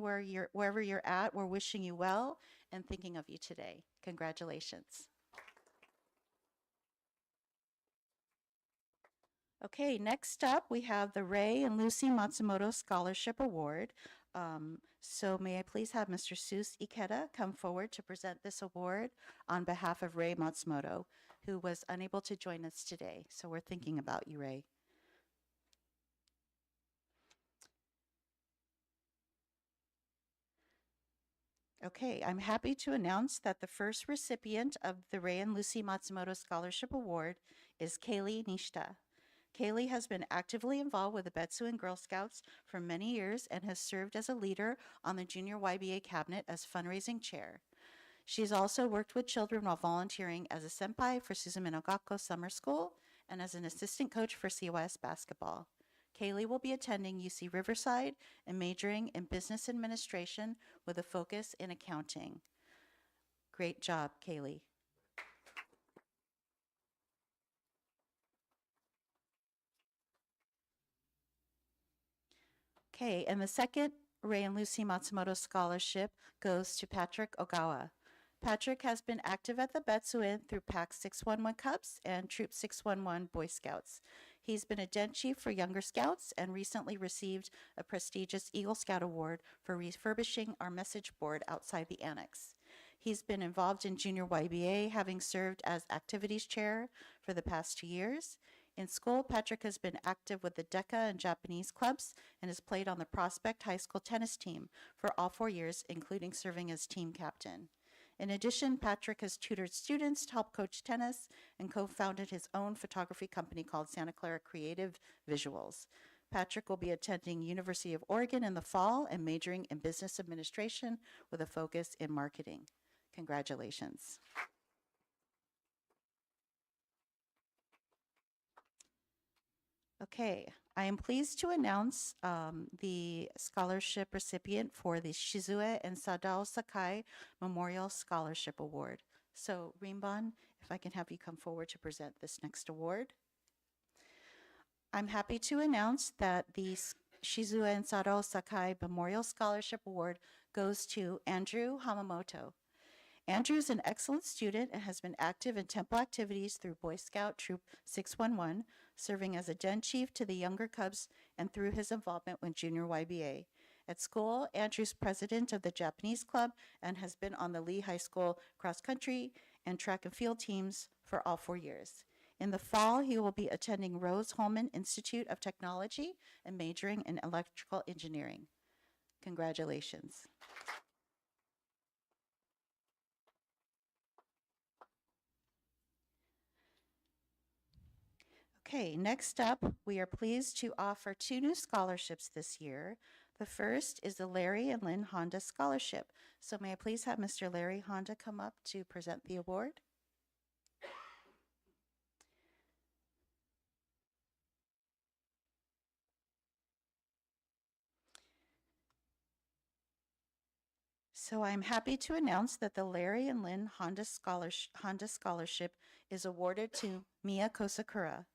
H: wherever you're at, we're wishing you well and thinking of you today. Congratulations. Okay, next up we have the Ray and Lucy Matsumoto Scholarship Award. So may I please have Mr. Sus Ikeda come forward to present this award on behalf of Ray Matsumoto, who was unable to join us today. So we're thinking about you, Ray. Okay, I'm happy to announce that the first recipient of the Ray and Lucy Matsumoto Scholarship Award is Kaylee Nishita. Kaylee has been actively involved with the Betsuin Girl Scouts for many years and has served as a leader on the Junior YBA cabinet as fundraising chair. She's also worked with children while volunteering as a senpai for Suzume no Gakko Summer School and as an assistant coach for CYS basketball. Kaylee will be attending UC Riverside and majoring in business administration with a focus in accounting. Great job, Kaylee. Okay, and the second Ray and Lucy Matsumoto Scholarship goes to Patrick Ogawa. Patrick has been active at the Betsuin through PAC 611 Cubs and Troop 611 Boy Scouts. He's been a den chief for Younger Scouts and recently received a prestigious Eagle Scout Award for refurbishing our message board outside the annex. He's been involved in Junior YBA, having served as activities chair for the past 2 years. In school, Patrick has been active with the DECA and Japanese clubs and has played on the Prospect High School tennis team for all 4 years, including serving as team captain. In addition, Patrick has tutored students to help coach tennis and co-founded his own photography company called Santa Clara Creative Visuals. Patrick will be attending University of Oregon in the fall and majoring in business administration with a focus in marketing. Congratulations. Okay, I am pleased to announce the scholarship recipient for the Shizue and Sadao Sakai Memorial Scholarship Award. So, Rinban, if I can have you come forward to present this next award. I'm happy to announce that the Shizue and Sadao Sakai Memorial Scholarship Award goes to Andrew Hamamoto. Andrew is an excellent student and has been active in temple activities through Boy Scout Troop 611, serving as a den chief to the Younger Cubs and through his involvement with Junior YBA. At school, Andrew's president of the Japanese club and has been on the Lee High School cross country and track and field teams for all 4 years. In the fall, he will be attending Rose-Hulman Institute of Technology and majoring in electrical engineering. Congratulations. Okay, next up, we are pleased to offer 2 new scholarships this year. The first is the Larry and Lynn Honda Scholarship. So may I please have Mr. Larry Honda come up to present the award? So I'm happy to announce that the Larry and Lynn Honda Scholarship is awarded to Mia Kosakura.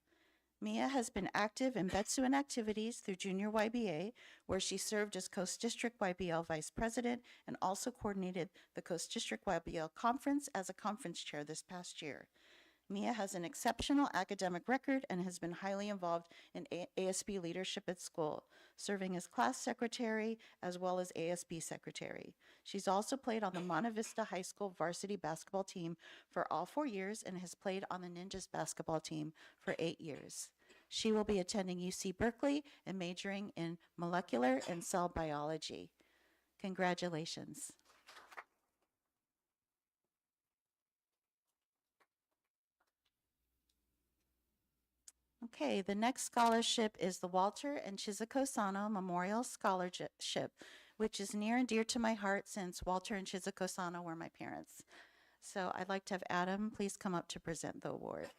H: Mia has been active in Betsuin activities through Junior YBA, where she served as Coast District YBL Vice President and also coordinated the Coast District YBL Conference as a conference chair this past year. Mia has an exceptional academic record and has been highly involved in ASB leadership at school, serving as class secretary as well as ASB secretary. She's also played on the Monte Vista High School varsity basketball team for all 4 years and has played on the Ninjas basketball team for 8 years. She will be attending UC Berkeley and majoring in molecular and cell biology. Congratulations. Okay, the next scholarship is the Walter and Chizuko Sano Memorial Scholarship, which is near and dear to my heart since Walter and Chizuko Sano were my parents. So I'd like to have Adam please come up to present the award.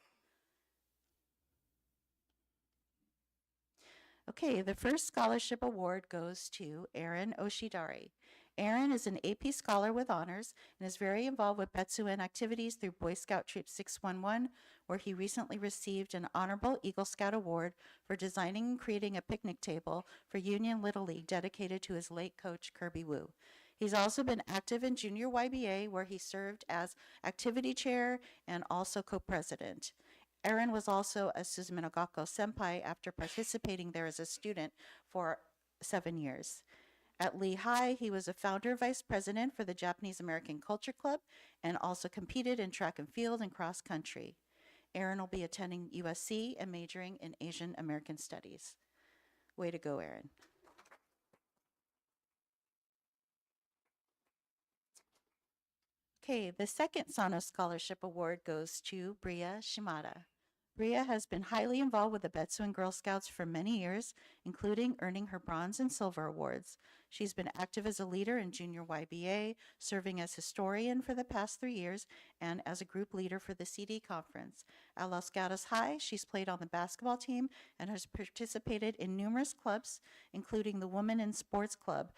H: Okay, the first scholarship award goes to Aaron Oshidari. Aaron is an AP scholar with honors and is very involved with Betsuin activities through Boy Scout Troop 611, where he recently received an Honorable Eagle Scout Award for designing and creating a picnic table for Union Little League dedicated to his late coach, Kirby Wu. He's also been active in Junior YBA, where he served as activity chair and also co-president. Aaron was also a Suzuminogako senpai after participating there as a student for 7 years. At Lehigh, he was a founder vice president for the Japanese American Culture Club and also competed in track and field and cross country. Aaron will be attending USC and majoring in Asian American Studies. Way to go, Aaron. Okay, the second Sano Scholarship Award goes to Bria Shimada. Bria has been highly involved with the Betsuin Girl Scouts for many years, including earning her bronze and silver awards. She's been active as a leader in Junior YBA, serving as historian for the past 3 years, and as a group leader for the CD conference. At Los Gatos High, she's played on the basketball team and has participated in numerous clubs, including the Women in Sports Club,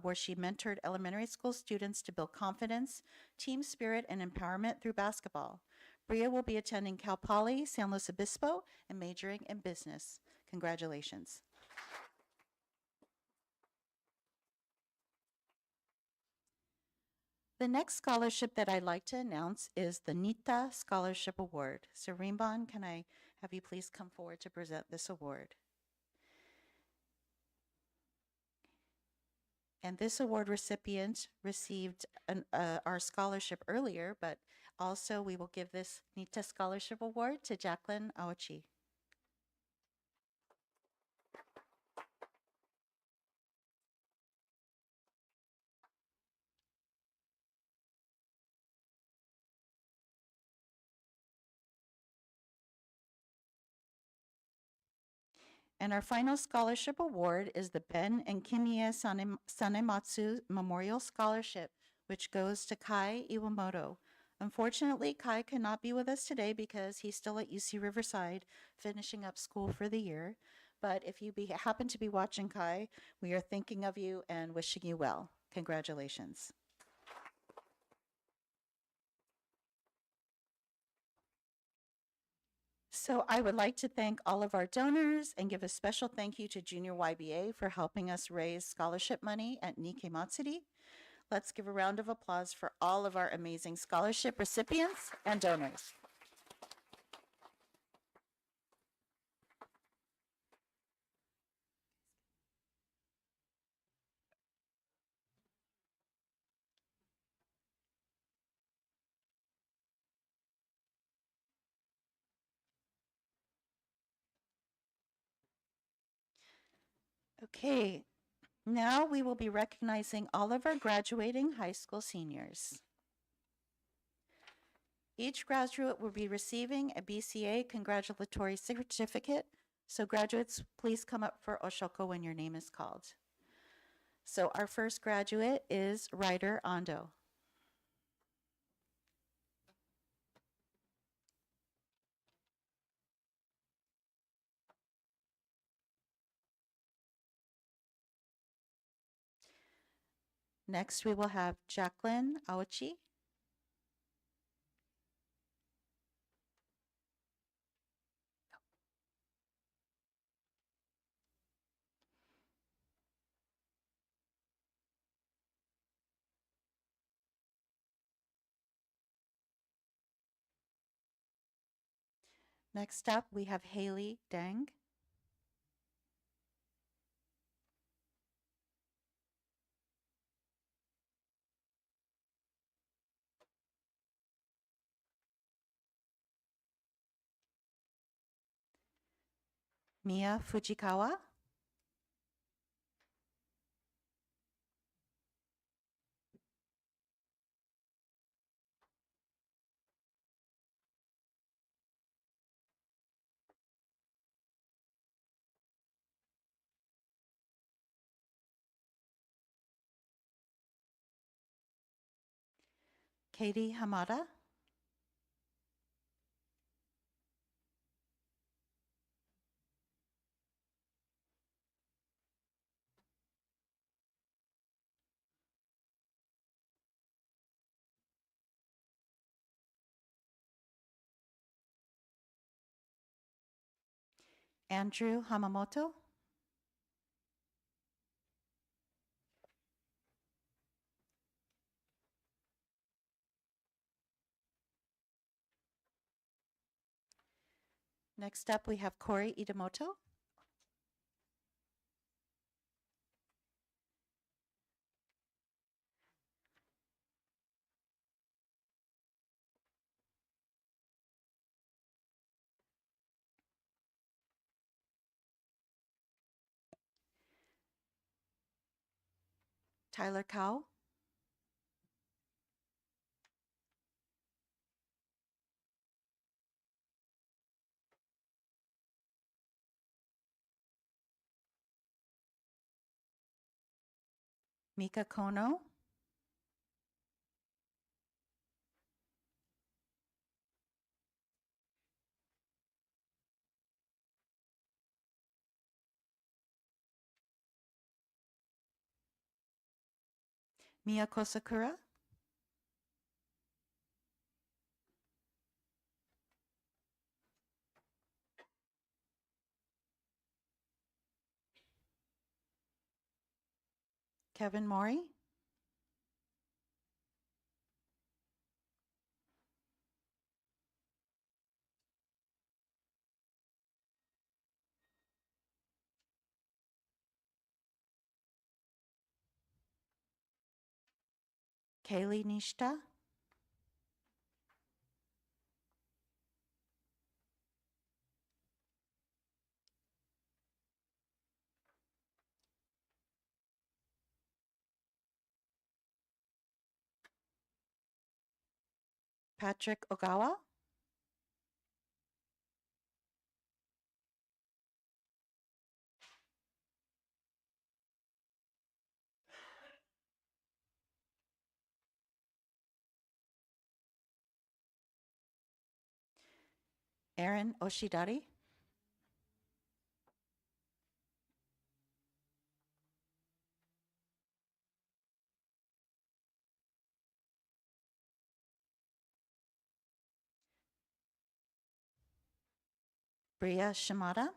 H: where she mentored elementary school students to build confidence, team spirit, and empowerment through basketball. Bria will be attending Cal Poly San Luis Obispo and majoring in business. Congratulations. The next scholarship that I'd like to announce is the Nita Scholarship Award. So Rinban, can I have you please come forward to present this award? And this award recipient received our scholarship earlier, but also we will give this Nita Scholarship Award to Jacqueline Aochi. And our final scholarship award is the Ben and Kimie Sanematsu Memorial Scholarship, which goes to Kai Iwamoto. Unfortunately, Kai cannot be with us today because he's still at UC Riverside finishing up school for the year. But if you happen to be watching, Kai, we are thinking of you and wishing you well. Congratulations. So I would like to thank all of our donors and give a special thank you to Junior YBA for helping us raise scholarship money at Nikkei Matsuri. Let's give a round of applause for all of our amazing scholarship recipients and donors. Okay, now we will be recognizing all of our graduating high school seniors. Each graduate will be receiving a BCA congratulatory certificate. So graduates, please come up for Oshoko when your name is called. So our first graduate is Ryder Ando. Next, we will have Jacqueline Aochi. Next up, we have Haley Deng. Mia Fujikawa. Katie Hamada. Andrew Hamamoto. Next up, we have Corey Itamoto. Tyler Cow. Mika Kono. Miyako Sakura. Kevin Mori. Kaylee Nishita. Patrick Ogawa. Aaron Oshidari. Bria Shimada.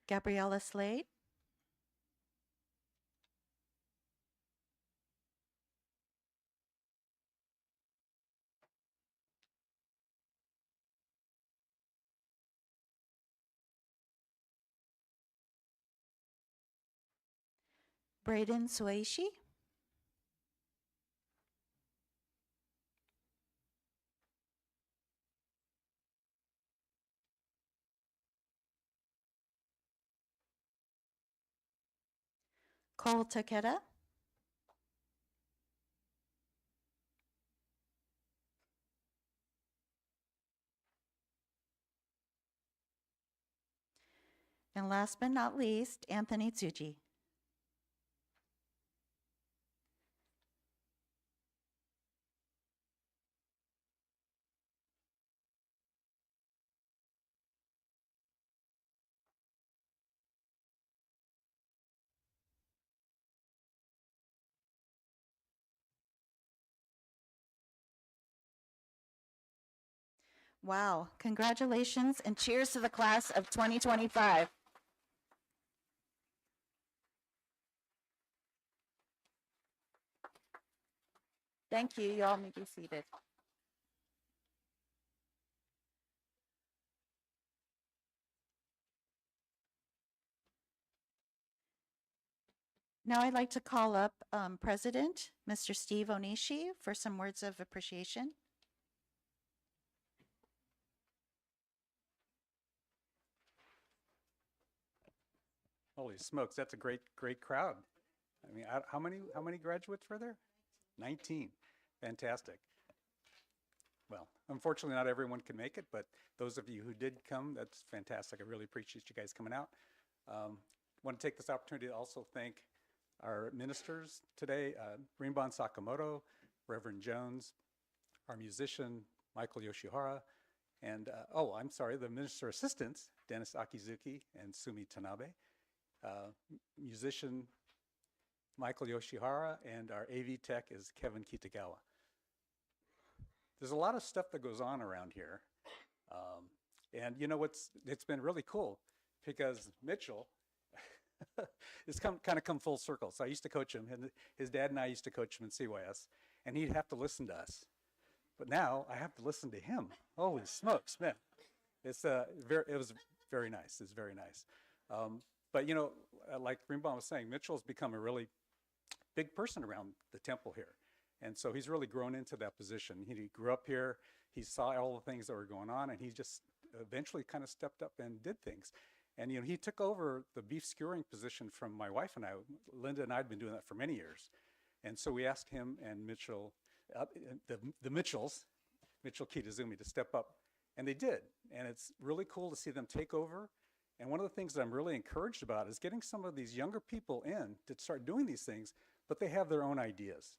H: Gabriella Slade. Braden Sueishi. Cole Takeda. And last but not least, Anthony Tsuji. Wow, congratulations and cheers to the class of 2025. Thank you. You all may be seated. Now I'd like to call up President, Mr. Steve Onishi, for some words of appreciation.
J: Holy smokes, that's a great crowd. I mean, how many graduates were there? 19. Fantastic. Well, unfortunately, not everyone can make it, but those of you who did come, that's fantastic. I really appreciate you guys coming out. Want to take this opportunity to also thank our ministers today, Rinban Sakamoto, Reverend Jones, our musician, Michael Yoshihara, and, I'm sorry, the minister assistants, Dennis Akizuki and Sumi Tanabe, musician, Michael Yoshihara, and our AV tech is Kevin Kitagawa. There's a lot of stuff that goes on around here. And you know it's been really cool because Mitchell it's kind of come full circle. So I used to coach him, and his dad and I used to coach him in CYS, and he'd have to listen to us. But now I have to listen to him. Holy smokes, man. It was very nice. It's very nice. But you know, like Rinban was saying, Mitchell's become a really big person around the temple here. And so he's really grown into that position. He grew up here, he saw all the things that were going on, and he just eventually kind of stepped up and did things. And you know, he took over the beef skewering position from my wife and I. Linda and I had been doing that for many years. And so we asked him and Mitchell, the Mitchells, Mitchell Kitazumi, to step up, and they did. And it's really cool to see them take over. And one of the things that I'm really encouraged about is getting some of these younger people in to start doing these things, but they have their own ideas.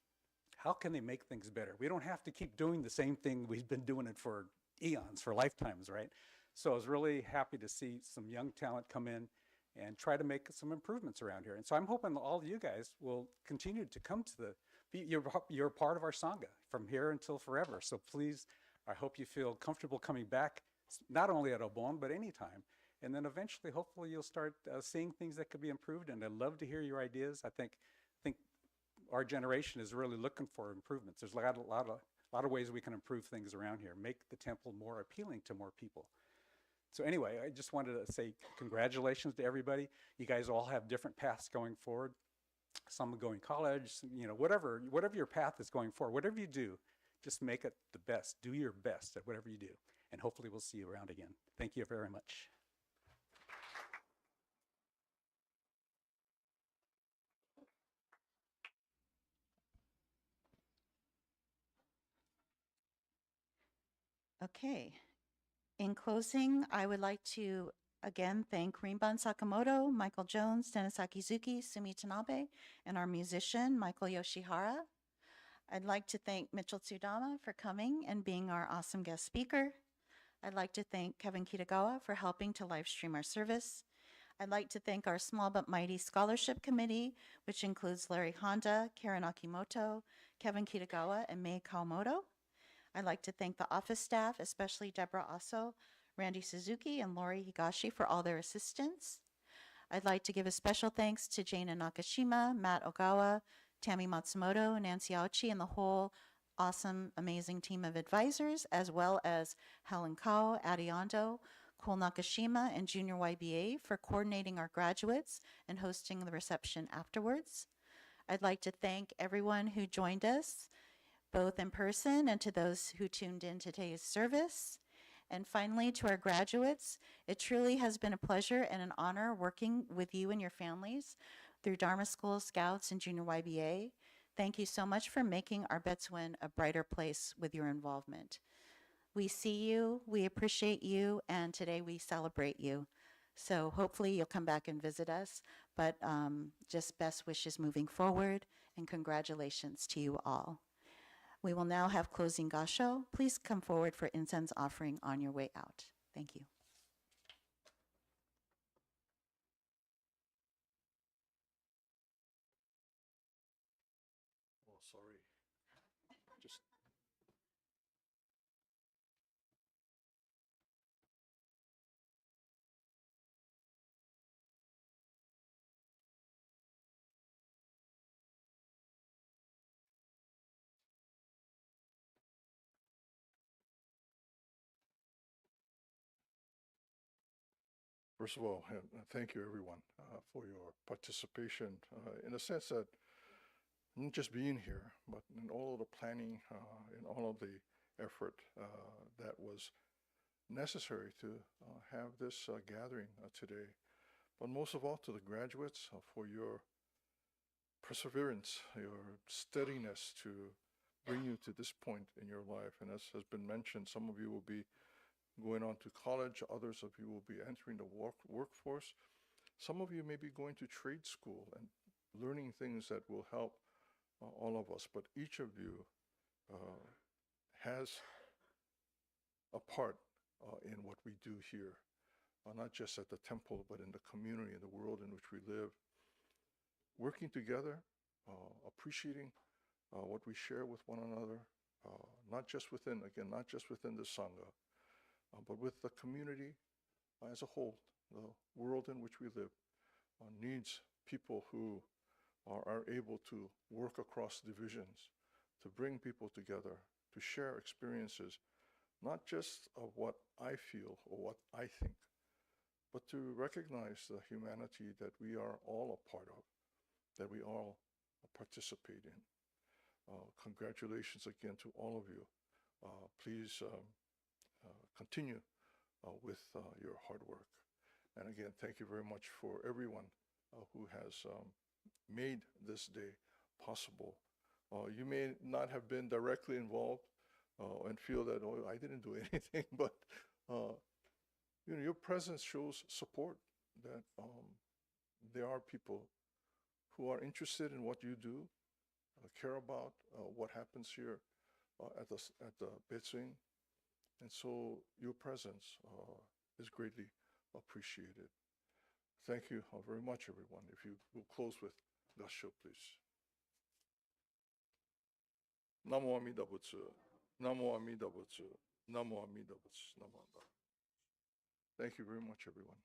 J: How can they make things better? We don't have to keep doing the same thing we've been doing it for eons, for lifetimes, right? So I was really happy to see some young talent come in and try to make some improvements around here. And so I'm hoping all of you guys will continue to come to you're part of our Sangha from here until forever. So please, I hope you feel comfortable coming back, not only at Obon, but anytime. And then eventually, hopefully you'll start seeing things that could be improved. And I'd love to hear your ideas. I think our generation is really looking for improvements. There's a lot of ways we can improve things around here, make the temple more appealing to more people. So anyway, I just wanted to say congratulations to everybody. You guys all have different paths going forward. Some are going college, you know, whatever your path is going forward, whatever you do, just make it the best. Do your best at whatever you do. And hopefully we'll see you around again. Thank you very much.
H: Okay. In closing, I would like to again thank Rinban Sakamoto, Michael Jones, Dennis Akizuki, Sumi Tanabe, and our musician, Michael Yoshihara. I'd like to thank Mitchell Tsudama for coming and being our awesome guest speaker. I'd like to thank Kevin Kitagawa for helping to live stream our service. I'd like to thank our Small But Mighty Scholarship Committee, which includes Larry Honda, Karen Akimoto, Kevin Kitagawa, and Mei Kawamoto. I'd like to thank the office staff, especially Deborah Aso, Randy Suzuki, and Lori Higashi for all their assistance. I'd like to give a special thanks to Jana Nakashima, Matt Ogawa, Tammy Matsumoto, Nancy Auchi, and the whole awesome, amazing team of advisors, as well as Helen Kao, Adiondo, Cole Nakashima, and Junior YBA for coordinating our graduates and hosting the reception afterwards. I'd like to thank everyone who joined us, both in person and to those who tuned in to today's service. And finally, to our graduates, it truly has been a pleasure and an honor working with you and your families through Dharma School, Scouts, and Junior YBA. Thank you so much for making our Betsuin a brighter place with your involvement. We see you, we appreciate you, and today we celebrate you. So hopefully you'll come back and visit us, but just best wishes moving forward, and congratulations to you all. We will now have closing gassho. Please come forward for incense offering on your way out. Thank you.
E: Oh, sorry. Just first of all, thank you everyone for your participation in the sense that not just being here, but in all of the planning, in all of the effort that was necessary to have this gathering today. But most of all, to the graduates for your perseverance, your steadiness to bring you to this point in your life. And as has been mentioned, some of you will be going on to college, others of you will be entering the workforce. Some of you may be going to trade school and learning things that will help all of us, but each of you has a part in what we do here, not just at the temple, but in the community, in the world in which we live. Working together, appreciating what we share with one another, not just within the Sangha, but with the community as a whole. The world in which we live needs people who are able to work across divisions, to bring people together, to share experiences, not just of what I feel or what I think, but to recognize the humanity that we are all a part of, that we all participate in. Congratulations again to all of you. Please continue with your hard work. And again, thank you very much for everyone who has made this day possible. You may not have been directly involved and feel that, oh, I didn't do anything, but your presence shows support, that there are people who are interested in what you do, care about what happens here at the Betsuin. And so your presence is greatly appreciated. Thank you very much, everyone. If you will close with gassho, please. Namu Amida Butsu. Namu Amida Butsu. Namu Amida Butsu. Namu Amida. Thank you very much, everyone.